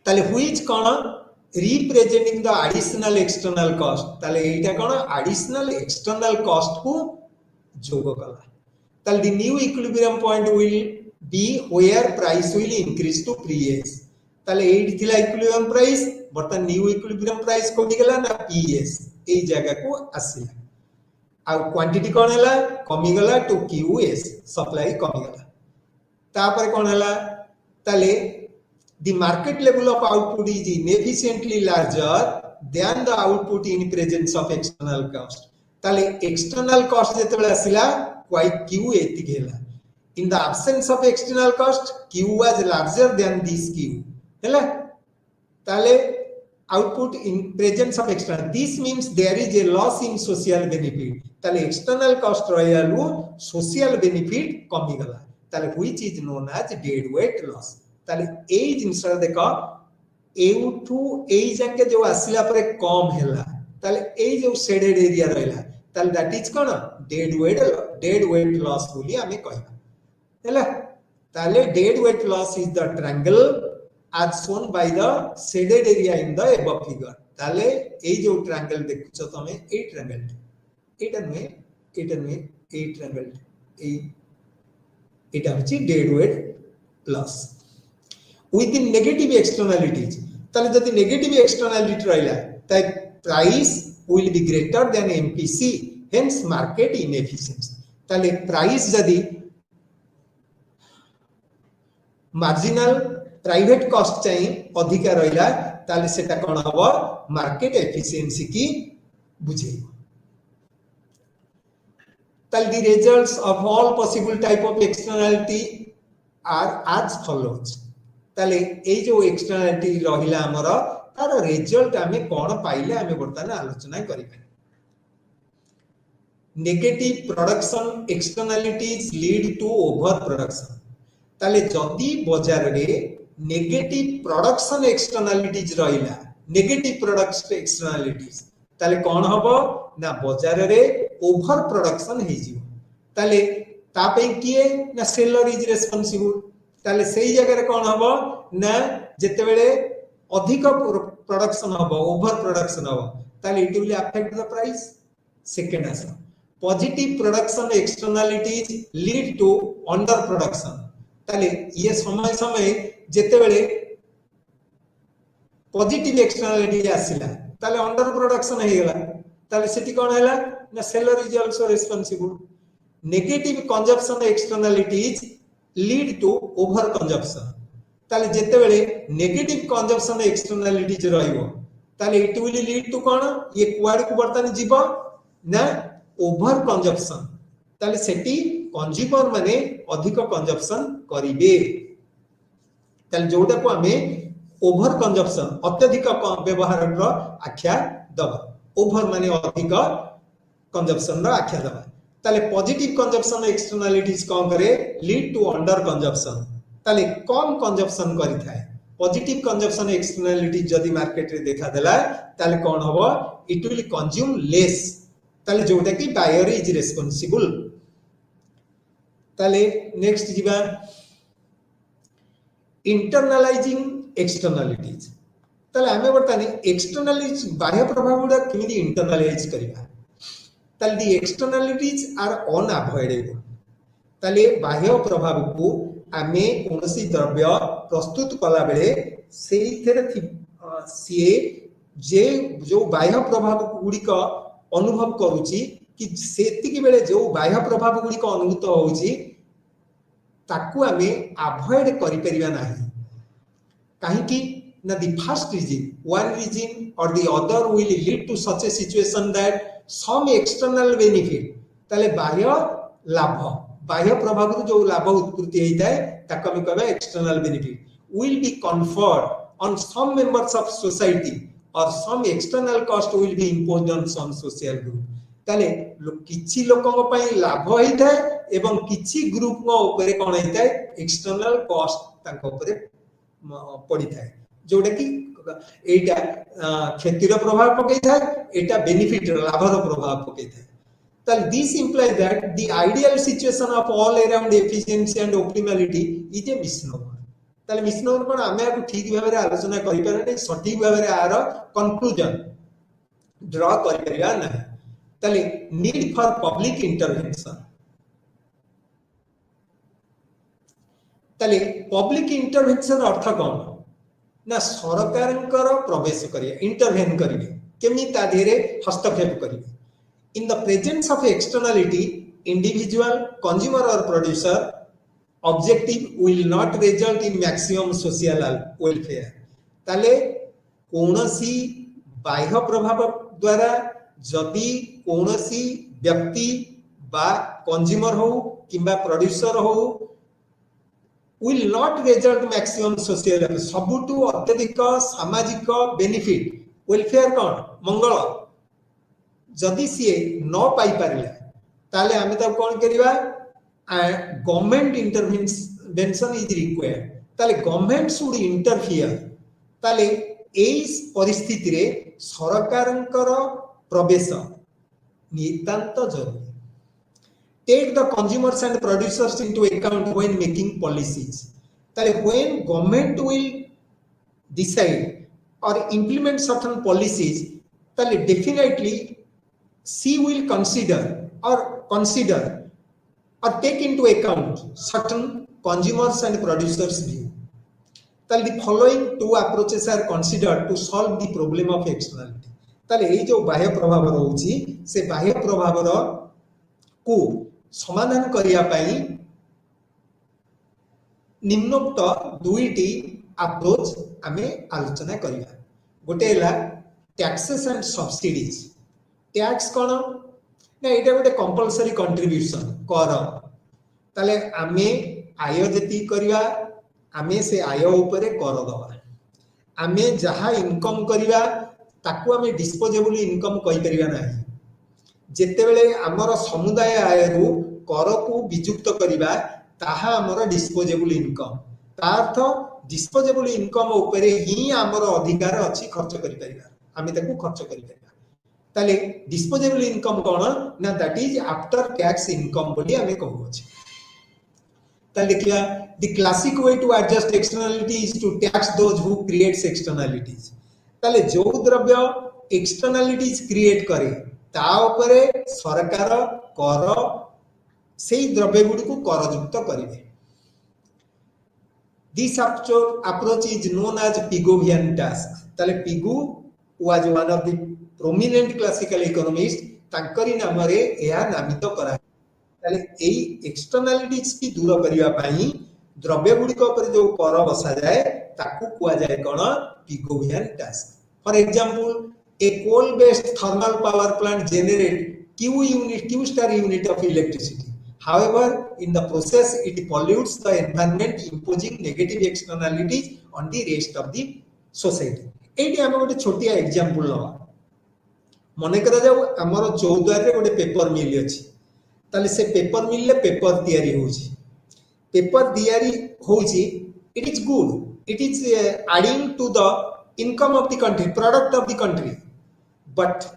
A: ताले which cone representing the additional external cost ताले एटा कोन एडिशनल एक्सटर्नल कॉस्ट को जोग कला ताले the new equilibrium point will be where price will increase to प्रीएस ताले एट थिला इक्विलिब्रियम प्राइस बर्तन न्यू इक्विलिब्रियम प्राइस को निकला ना पीएस ए जगह को आसिला आ क्वांटिटी कोन हला कमी गला टू क्यूएस सप्लाई कमी गला तापर कोन हला ताले the market level of output is inefficiently larger than the output in presence of external cost ताले external cost जेतेबेले आसिला q एति गेला in the absence of external cost q was larger than this q हैला ताले output in presence of external this means there is a loss in social benefit ताले external cost रहियालु social benefit कमी गला ताले which is known as dead weight loss ताले ए जिनसरा देखो ए to ए जाके जो आसिला परे कम हैला ताले ए जो शेडेड एरिया रहला ताले that is cone dead weight loss बोली हमें कहबा हैला ताले dead weight loss is the triangle as shown by the shaded area in the above figure ताले ए जो ट्रायंगल देखुछो तमे ए triangle Etah नुए A triangle A एटा होची dead weight loss with the negative externalities ताले जदि negative externality रहिला त price will be greater than MPC hence market inefficiency ताले price जदि marginal private cost चाहिए अधिक रहिला ताले सेटा कोन हबो market efficiency की बुझेइबो ताले the results of all possible type of externality are as follows ताले ए जो एक्सटर्नलिटी रहिला हमर तार रिजल्ट हमें कोन पाइले हमें वर्तमान आलोचना करि पाइ negative production externalities lead to over production ताले जदी बाजार रे नेगेटिव प्रोडक्शन एक्सटर्नलिटीज रहिला नेगेटिव प्रोडक्शन एक्सटर्नलिटीज ताले कोन हबो ना बाजार रे ओवर प्रोडक्शन हे जिवो ताले तापे किए ना सेलर इज रेस्पोंसिबल ताले सेही जगह रे कोन हबो ना जेते बेले अधिक प्रोडक्शन हबो ओवर प्रोडक्शन हबो ताले it will affect the price second आसा positive production externalities lead to under production ताले ये समय जेते बेले पॉजिटिव एक्सटर्नलिटी आसिला ताले अंडर प्रोडक्शन हे गेला ताले सेठी कोन हैला ना seller is also responsible negative consumption externalities lead to over consumption ताले जेते बेले नेगेटिव कंजप्शन एक्सटर्नलिटीज रहिबो ताले इट विल लीड टू कोन ये क्वाड को बर्तन जीवो ना ओवर कंजप्शन ताले सेठी कंज्यूमर माने अधिक कंजप्शन करिवे ताले जोटा को हमें ओवर कंजप्शन अत्यधिक व्यवहार रो आख्या दबा ओवर माने अधिक कंजप्शन रो आख्या दबा ताले पॉजिटिव कंजप्शन एक्सटर्नलिटीज कोन करे लीड टू अंडर कंजप्शन ताले कम कंजप्शन करि थाए पॉजिटिव कंजप्शन एक्सटर्नलिटीज जदी मार्केट रे देखा देला ताले कोन हबो इट विल कंज्यूम लेस ताले जोटा कि बायर इज रेस्पोंसिबल ताले नेक्स्ट जीवा इंटरनलाइजिंग एक्सटर्नलिटीज ताले हमें बताने एक्सटर्नलिटीज बाह्य प्रभाव गुडा केमिति इंटरनलाइज करिबा ताले दी एक्सटर्नलिटीज आर अनअवॉइडेबल ताले बाह्य प्रभाव को आमे कोनसी द्रव्य प्रस्तुत कला बेले सेही थेरे सीए जे जो बाह्य प्रभाव गुडी का अनुभव करूची कि सेति की बेले जो बाह्य प्रभाव गुडी का अनुभूत होउची ताकू आमे अवॉइड करि परिबा नाही काहे कि ना the first reason one reason or the other will lead to such a situation that some external benefit ताले बाह्य लाभ बाह्य प्रभाव जो लाभ उत्पत्ति होता है ताको हम कहबा external benefit will be conferred on some members of society or some external cost will be imposed on some social group ताले किछि लोकन पई लाभ होइता है एवं किछि ग्रुप को ऊपर कोन होइता है एक्सटर्नल कॉस्ट ताको ऊपर पड़िता है जोडा कि एटा क्षतिर प्रभाव पकैता है एटा बेनिफिट लाभर प्रभाव पकैता है ताल this implies that the ideal situation of all around efficiency and optimality is a misnomer ताले मिसनोर कोन आमे आकु ठीक भाबरे आलोचना करि परने सटीक भाबरे आर कंक्लूजन ड्रा करि परिया ना ताले नीड फॉर पब्लिक इंटरवेंशन ताले पब्लिक इंटरवेंशन अर्थ कोन ना सरकारंकर प्रवेश करिया इंटरवेन करिवे केमि ता धेरे हस्तक्षेप करिवे इन the presence of externality individual consumer और producer objective will not result in maximum social welfare ताले कोनसी बाह्य प्रभाव द्वारा जदि कोनसी व्यक्ति बा कंज्यूमर हो किंबा प्रोड्यूसर हो will not result maximum social welfare सबुटु अत्यधिक सामाजिक बेनिफिट वेलफेयर कोन मंगल जदि सी न पाई पारिला ताले आमे त कोन करिवा government intervention is required ताले government should interfere ताले एई परिस्थिति रे सरकारंकर प्रवेश नितांत जरूरी take the consumers and producers into account when making policies ताले when government will decide or implement certain policies ताले definitely she will consider or take into account certain consumers and producers view ताले the following two approaches are considered to solve the problem of externality ताले एई जो बाह्य प्रभाव रहउची से बाह्य प्रभाव रो को समाधान करिया पई निम्नोक्त दुईटी अप्रोच आमे आलोचना करिया गोटे हला टैक्सेस एंड सब्सिडीज टैक्स कोन ना एटा गोटे कंपलसरी कंट्रीब्यूशन कर ताले आमे आय जति करिवा आमे से आय ऊपर कर दवा आमे जहा इनकम करिवा ताकू आमे डिस्पोजेबल इनकम कहि परिवा नाही जेते बेले हमर समुदाय आय रु कर को वियुक्त करिवा ताहा हमर डिस्पोजेबल इनकम ता अर्थ डिस्पोजेबल इनकम ऊपर ही हमर अधिकार अछि खर्च करि परिवा आमे ताकू खर्च करि परिवा ताले डिस्पोजेबल इनकम कोन ना that is after tax income बोली हमें कहू अछि ताले देखिया the classic way to adjust externality is to tax those who creates externalities ताले जो द्रव्य एक्सटर्नलिटीज क्रिएट करे ता ऊपर सरकार कर सेही द्रव्य गुडी को करयुक्त करिवे this approach is known as Pigovian task ताले Pigou was one of the prominent classical economist तांकरी नाम रे एहा नामित करा ताले एई एक्सटर्नलिटीज की दूर करिवा पई द्रव्य गुडी को ऊपर जो कर बसा जाए ताकू कुआ जाए कोन Pigovian task for example a coal based thermal power plant generate q star unit of electricity however in the process it pollutes the environment imposing negative externalities on the rest of the society eighty हम गोटे छोटिया example लवा मने करा जाऊ हमर चौद्वार रे गोटे पेपर मिल अछि ताले से पेपर मिल ले पेपर तयारी होउची it is good it is adding to the income of the country product of the country but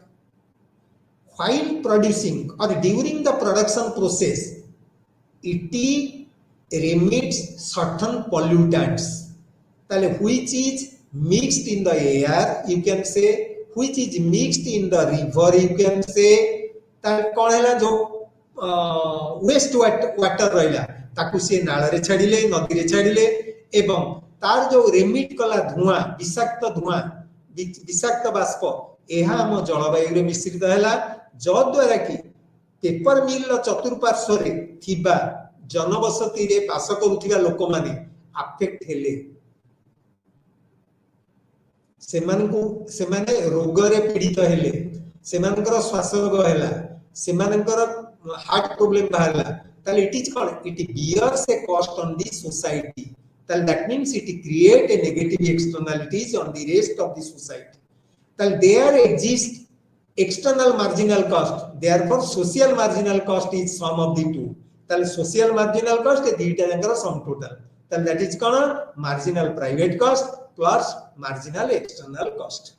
A: while producing or during the production process it emits certain pollutants ताले which is mixed in the air you can say which is mixed in the river you can say तार कोन हैला जो waste water रहला ताकू से नाळ रे छाडिले नदी रे छाडिले एवं तार जो रेमिट कला धुआं विषाक्त बाष्प एहा हम जलवायु रे मिश्रित हैला जो द्वारा कि पेपर मिल चतुर्पार्श्व रे थिबा जनबसती रे बास करूथिबा लोक माने अफेक्ट हेले सेमाने रोग रे पीड़ित हेले सेमानकर श्वास रोग हैला सेमानकर हार्ट प्रॉब्लम बाहरला ताले it is called it bears a cost on the society. ताले that means it create a negative externalities on the rest of the society. ताले there exists external marginal cost, therefore social marginal cost is sum of the two. ताले social marginal cost ए दीटा जंकर sum total. ताले that is called marginal private cost plus marginal external cost.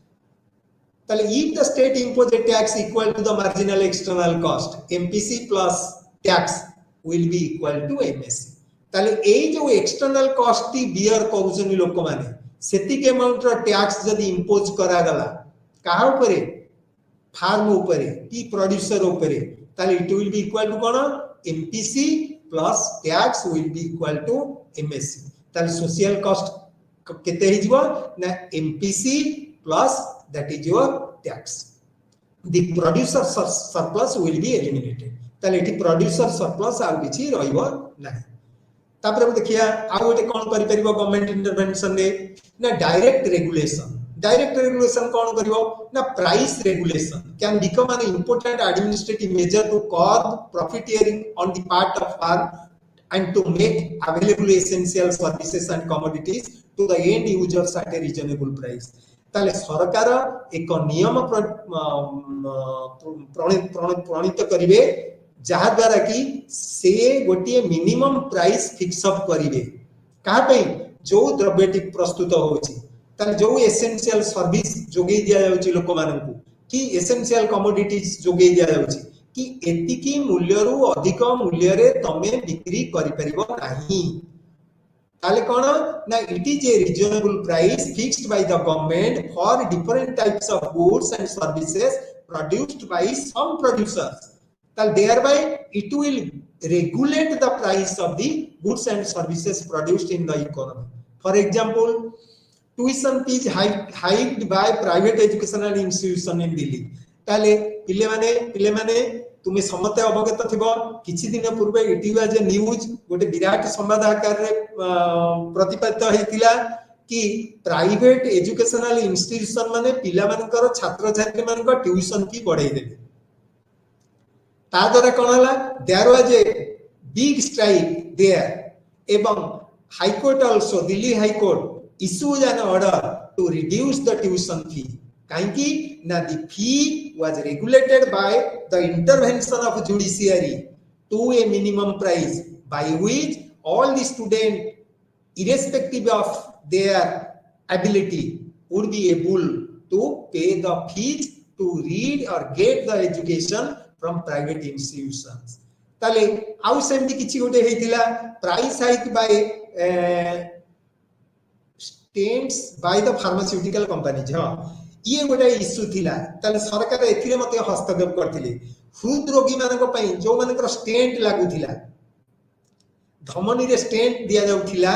A: If the state impose a tax equal to the marginal external cost, MPC plus tax will be equal to MSC. এই जो external cost T bear କରୁଛନ୍ତି ଲୋକମାନେ ସେତିକି amount ର tax ଯଦି impose କରାଗଲା କାହା ଉପରେ फार्म ଉପରେ କି producer ଉପରେ ତାହେଲେ it will be equal to କଣ MPC plus tax will be equal to MSC. ତାହେଲେ social cost केते हिजबो ना MPC plus that is your tax. The producer surplus will be eliminated. ताले एठी producer surplus आ किछि रहइबो नाही. तापर हम देखिया आ गोटे कोन करि परिबो गवर्नमेंट इंटरवेंशन रे ना डायरेक्ट रेगुलेशन. डायरेक्ट रेगुलेशन कोन करिवो ना price regulation can become an important administrative measure to curb profiteering on the part of farm and to make available essential services and commodities to the end users at a reasonable price. ताले सरकार एक नियम प्रणीत करिवे जहा द्वारा कि से गोटे मिनिमम प्राइस फिक्स अप करिवे कहा पे जो द्रव्यटी प्रस्तुत होछि ताले जो एसेंशियल सर्विस जोगे दिया जाउछि लोक मानकु कि एसेंशियल कमोडिटीज जोगे दिया जाउछि कि एतिकी मूल्य रु अधिक मूल्य रे तमे बिक्री करि परिबो नाही ताले कोन ना it is a reasonable price fixed by the government for different types of goods and services produced by some producers ताले there by it will regulate the price of the goods and services produced in the economy for example tuition fees hiked by private educational institution in Delhi ताले पिले माने तुमे समते अवगत थिबो किछि दिन पूर्वे इटिवा जे news गोटे विराट संवाद आकार रे प्रतिपादित हेतिला कि प्राइवेट एजुकेशनल इंस्टीट्यूशन माने पिला मानकर छात्र छात्री मानकर ट्यूशन फी बढ़ाई देबे ता द्वारा कोन हला there was a big strike there एवं high court also Delhi high court issues an order to reduce the tuition fee काहेकि ना the fee was regulated by the intervention of judiciary to a minimum price by which all the student irrespective of their ability would be able to pay the fees to read or get the education from private institutions ताले आउ सेमती किछि गोटे हेतिला price hike by states by the pharmaceutical companies हां ये गोटे issue थिला ताले सरकार एथिरे मते हस्तक्षेप करथिले हृदरोगी मानक पई जो मानकर स्टेंट लागु थिला धमनी रे स्टेंट दिया जाउ थिला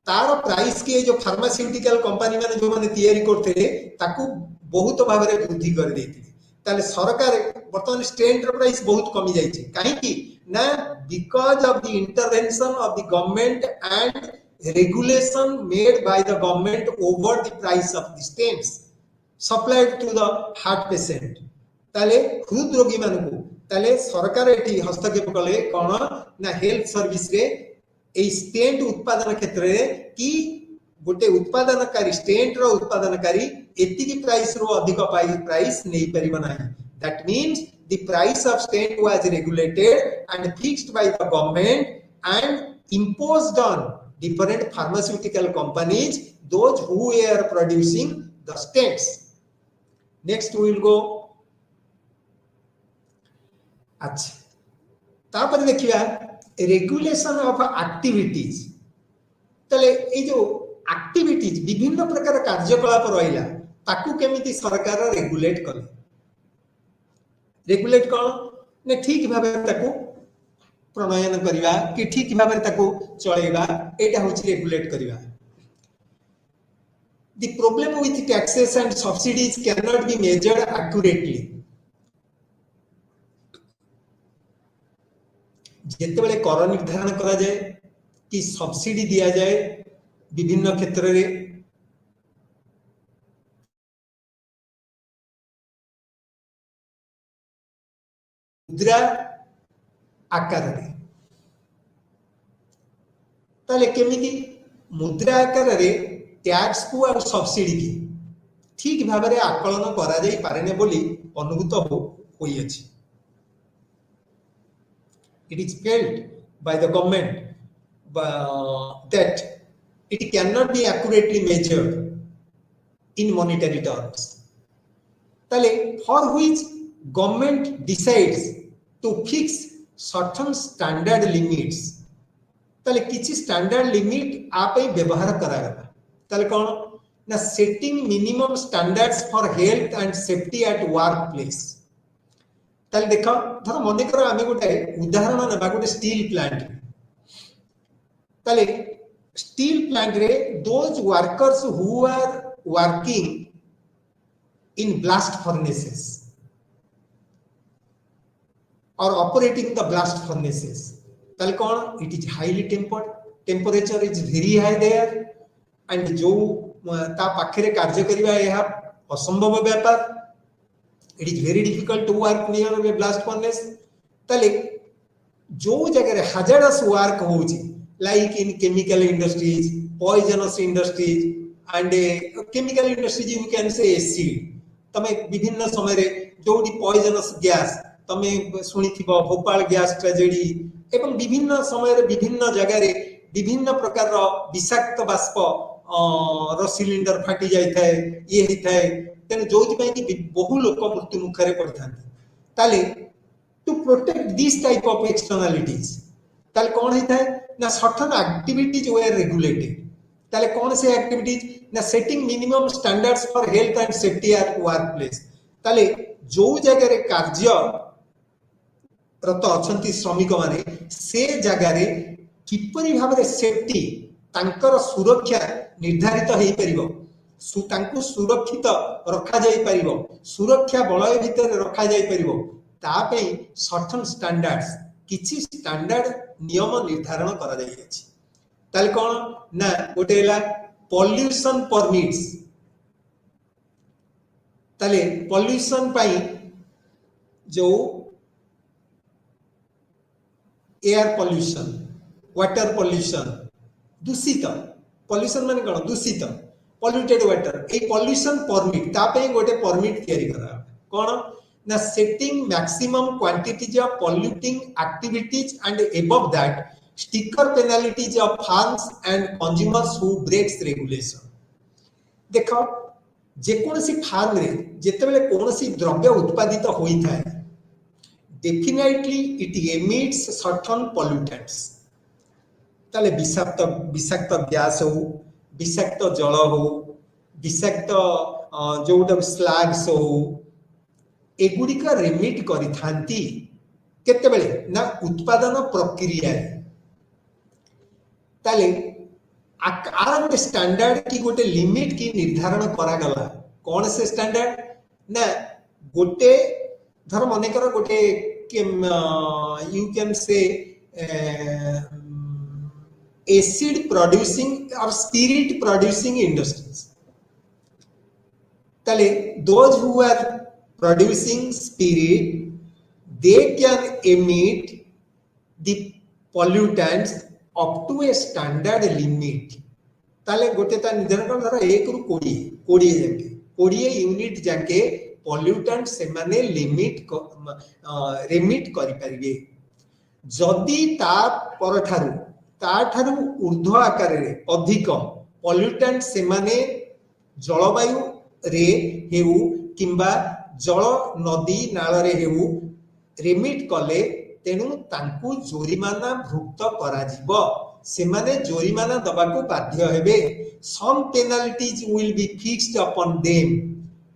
A: तार प्राइस के जो फार्मास्यूटिकल कंपनी माने जो माने तयारी करथिले ताकू बहुत भाबरे वृद्धि कर देथिले ताले सरकार वर्तमान स्टेंट रो प्राइस बहुत कमी जाई छि काहे कि ना because of the intervention of the government and regulation made by the government over the price of the stents supplied to the heart patient ताले हृदरोगी मानकु ताले सरकार एठी हस्तक्षेप कले कोन ना हेल्थ सर्विस रे ए स्टेंट उत्पादन क्षेत्र रे कि गोटे उत्पादनकारी स्टेंट रो उत्पादनकारी एतिकी प्राइस रो अधिक प्राइस नै परिबो नाही that means the price of stent was regulated and fixed by the government and imposed on different pharmaceutical companies those who were producing the stents. Next we will go अच्छा तापर देखिया regulation of activities तले ए जो activities विभिन्न प्रकार कार्यकलाप रहिला ताकू केमिति सरकार रेगुलेट कले रेगुलेट कोन ने ठीक भाबे ताकू प्रणयन करिवा कि ठीक भाबे ताकू चलेबा एटा होछि regulate करिवा The problem with taxes and subsidies cannot be measured accurately. जेते बेले कर निर्धारण करा जाए कि सब्सिडी दिया जाए विभिन्न क्षेत्र रे मुद्रा आकार रे ताले केमिति मुद्रा आकार रे टैक्स को और सब्सिडी की ठीक भाव में आकलन करा जाई पारेने बोली अनुभूत होई अछि। It is felt by the government that it cannot be accurately measured in monetary terms. Tale for which government decides to fix certain standard limits. तले किछि स्टैंडर्ड लिमिट आप ही व्यवहार करागला तले कौन ना setting minimum standards for health and safety at work place. तले देखो धर मने करो आमे गोटे उदाहरण नेबा गोटे स्टील प्लांट तले स्टील प्लांट रे those workers who are working in blast furnaces or operating the blast furnaces ताले कौन it is highly tempered temperature is very high there and जो ता पाखरे कार्य करिबा यह असंभव व्यापार it is very difficult to work near a blast furnace ताले जो जगह रे hazardous वर्क होउची like in chemical industries poisonous industries and chemical industries you can say acid तमे विभिन्न समय रे जोडी पॉइजनस गैस तमे सुनिथिबो भोपाल गैस ट्रेजेडी एवं विभिन्न समय रे विभिन्न जगह रे विभिन्न प्रकार रो विषाक्त बाष्प रो सिलिंडर फाटी जाय थाए ये ही थाए तेन जोथि पई कि बहु लोक मृत्यु मुखरे पड़थांती ताले to protect this type of externalities ताले कोन ही थाए ना सर्टेन एक्टिविटीज वर रेगुलेटेड ताले कोन से एक्टिविटीज ना setting minimum standards for health and safety at work place ताले जो जगह रे कार्य रत अछंती श्रमिक माने से जगह रे किपरि भाव रे सेफ्टी तांकर सुरक्षा निर्धारित हेई परिबो तांको सुरक्षित रखा जाई परिबो सुरक्षा बलय भितर रखा जाई परिबो ता पे सर्टेन स्टैंडर्ड्स किछि स्टैंडर्ड नियम निर्धारण करा जाई अछि ताले कोन ना गोटेला पॉल्यूशन परमिट्स ताले पॉल्यूशन पाई जो एयर पॉल्यूशन वाटर पॉल्यूशन दूषित पॉल्यूशन माने कोन दूषित पॉल्यूटेड वाटर ए पॉल्यूशन परमिट ता पे गोटे परमिट तयारी करा कोन ना setting maximum quantities of polluting activities and above that stricter penalties of firms and consumers who breaks regulation. देखो जे कोनसी फार्म रे जेतेबेले कोनसी द्रव्य उत्पादित होई थाए definitely it emits certain pollutants ताले विषाक्त गैस हो विषाक्त जल हो विषाक्त जोटा स्लैग्स हो एगुडी का रिमिट करि थांती केतेबेले ना उत्पादन प्रक्रिया ताले आर स्टैंडर्ड की गोटे लिमिट की निर्धारण करा गला कौन से स्टैंडर्ड ना गोटे धर मने कर गोटे you can say acid producing or spirit producing industries ताले those who are producing spirit they can emit the pollutants up to a standard limit ताले गोटे ता निर्धारण कर धर 1 रु 20 जाके 20 यूनिट जाके पॉल्यूटेंट से माने लिमिट रिमिट करि परिबे जदी ता पर ठारू ऊर्ध्व आकार रे अधिक पॉल्यूटेंट से माने जलवायु रे हेउ किंबा जल नदी नाल रे हेउ रिमिट कले तेनु तांकु जोरिमाना भुक्त करा जिवो से माने जोरिमाना दबाकू बाध्य हेबे some penalties will be fixed upon them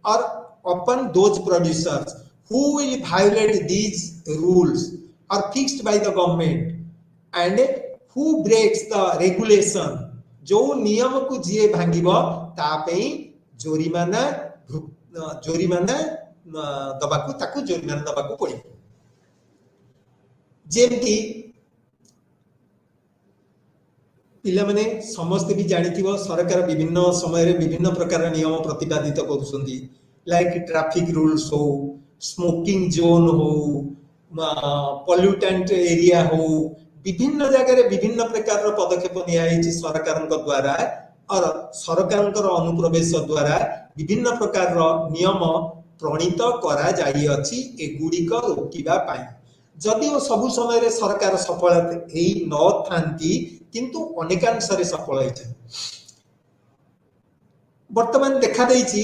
A: or upon those producers who will violate these rules are fixed by the government and who breaks the regulation जो नियम को जे भांगिबो ता पे जोरिमाना दबाकू ताकू जोरिमाना दबाकू पड़ी जेमती पिला माने समस्त भी जानिथिबो सरकार विभिन्न समय रे विभिन्न प्रकार नियम प्रतिपादित करूछंती लाइक ट्रैफिक रूल्स हो स्मोकिंग जोन हो पॉल्यूटेंट एरिया हो विभिन्न जगह विभिन्न प्रकार पदक्षेप नि सरकार द्वारा और सरकार अनुप्रवेश द्वारा विभिन्न प्रकार नियम प्रणीत करा जाई अछि एगुड़िक रोकिबा पाई। जदिओ सबु समय सरकार सफल हेई न थांती किंतु अनेकांश सफल होइछे। वर्तमान देखा देइछि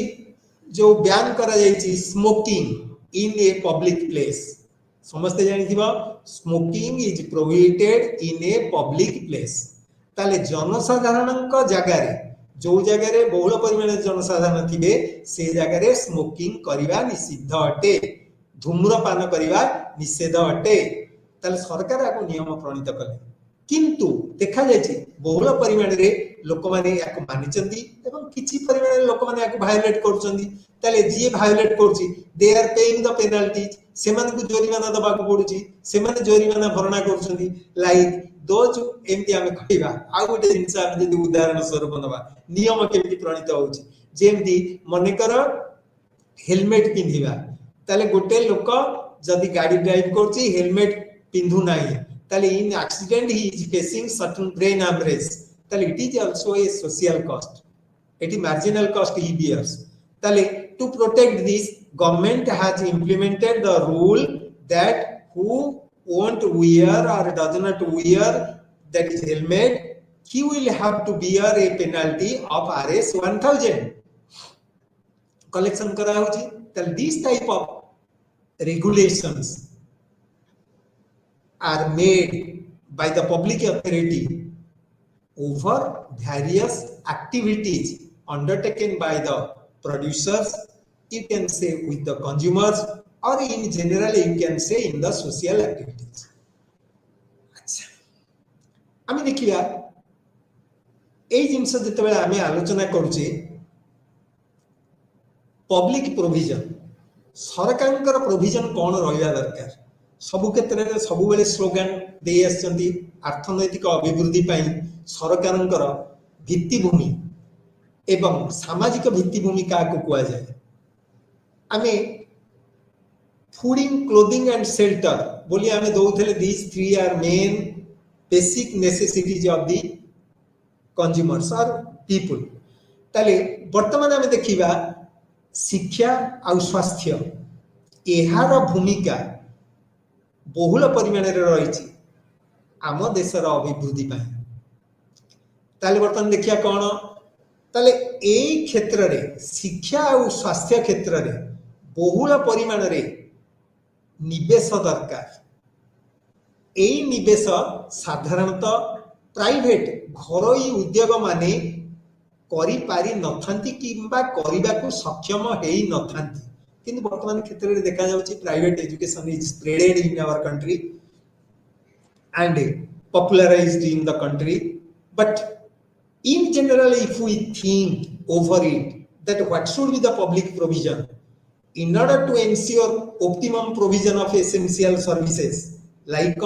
A: जो बैन करा जाइछि smoking in a public place. समस्ते जानिथिबा smoking is prohibited in a public place. ताले जनसाधारणक जगारे जो जगह बहुल परिमाण जनसाधारण थिबे से जगह स्मोकिंग करिवा निषिद्ध अटे, धूम्रपान करिवा निषेध अटे। ताले सरकार आको नियम प्रणीत कले किंतु देखा जायछि बहुल परिमाण रे लोक माने याको मानिचंदी एवं किछि परिमाण रे लोक माने याको वायोलेट करचंदी। ताले जे वायोलेट करछि they are paying the penalties, सेमान को जोरिमाना दबा को पडुछि, सेमान जोरिमाना भरणा करचंदी। लाइक दोज एमती आमे कहिबा आ गोटे जिंस आमे जदि उदाहरण स्वरूप नबा नियम केमती प्रणीत होछि जेमती मने कर हेलमेट पिंधिबा। ताले गोटे लोक जदि गाड़ी ड्राइव करछि हेलमेट पिंधु नाही ताले in accident he is facing certain brain haemorrhage. ताले it is also a social cost, it is marginal cost he bears. ताले to protect this government has implemented the rule that who won't wear or does not wear that is helmet, he will have to bear a penalty of Rs 1000 collection kara hochi। Then these type of regulations are made by the public authority over various activities undertaken by the producers, you can say with the consumers, or in general you can say in the social activities। अच्छा आमे देखिया ए जिंस जते बेला आमे आलोचना करूचे public provision सरकारकर provision कोन रहया दरकार। सबु क्षेत्र रे सबु बेले स्लोगन दे आछंती अर्थनैतिक अभिवृद्धि पई सरकारकर भित्तिभूमि एवं सामाजिक भित्तिभूमि का को कुआ जाय। आमे फूडिंग क्लोथिंग एंड शेल्टर बोली आमे दोथले these three are main basic necessities of the consumers or people। ताले वर्तमान आमे देखिबा शिक्षा आ स्वास्थ्य एहार भूमिका बहुल परिमाण रे रहिछि आम देशर अभिवृद्धि पई। ताले वर्तमान देखिया कोन ताले ए क्षेत्र रे शिक्षा आ स्वास्थ्य क्षेत्र रे बहुल परिमाण रे निवेश दरकार। ए निवेश साधारणतः प्राइवेट घरोई उद्योग माने करी पारी नथांती किंबा करिबा को सक्षम हेई नथांती किंतु वर्तमान क्षेत्र रे देखा जाउची private education is spreaded in our country and popularized in the country, but in general if we think over it that what should be the public provision in order to ensure optimum provision of essential services like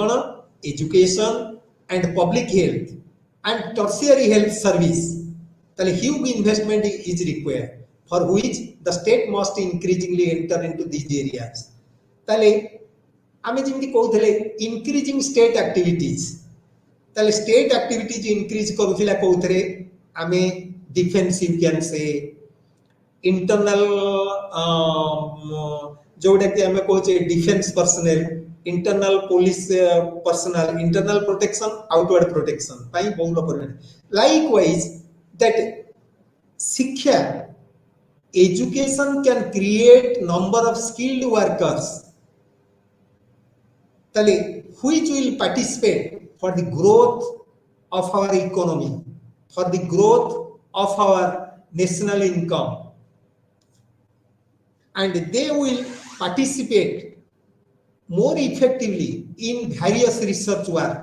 A: education and public health and tertiary health service, then huge investment is required for which the state must increasingly enter into these areas। ताले आमे जेमति कहउथले increasing state activities, ताले state activities increase करूथिला कहउथरे आमे defence you can say internal जोडा कि आमे कहउचे defence personal, internal police personal, internal protection, outward protection पाई बहुल परिमाण। लाइकवाइज दैट शिक्षा education can create number of skilled workers which will participate for the growth of our economy, for the growth of our national income, and they will participate more effectively in various research work।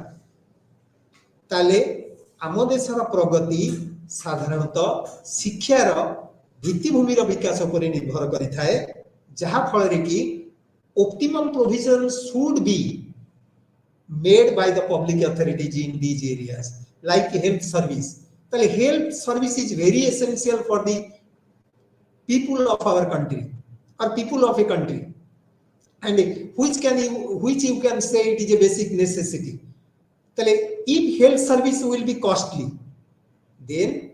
A: ताले आम देशर प्रगति साधारणतः शिक्षार भित्तिभूमिर विकास पर निर्भर करिथाए, जहा फल रे कि optimum provision should be made by the public authorities in these areas like health service। ताले health service is very essential for the people of our country or people of a country, and which you can say it is a basic necessity। if health service will be costly, then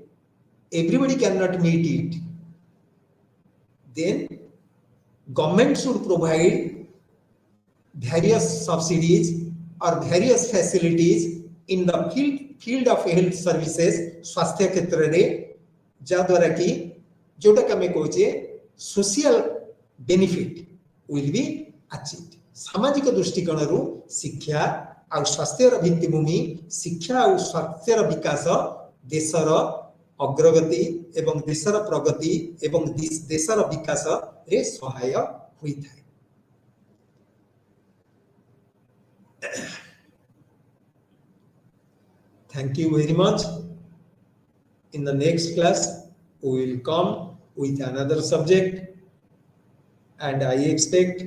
A: everybody cannot meet it. Then government should provide various subsidies or various facilities in the field of health services स्वास्थ्य क्षेत्र रे जद्वारा कि जोटा कमे कोचे social benefit will be achieved. सामाजिक दृष्टिकोण रु शिक्षा आ स्वास्थ्य भित्तिभूमि शिक्षा और स्वास्थ्य विकास देशर अग्रगति एवं देशर प्रगति एवं देशर विकास रे सहाय हुई थाए। Thank you very much. In the next class, we will come with another subject, and I expect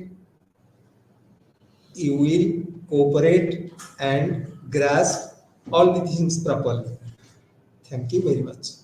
A: you will cooperate and grasp all the things properly. Thank you very much.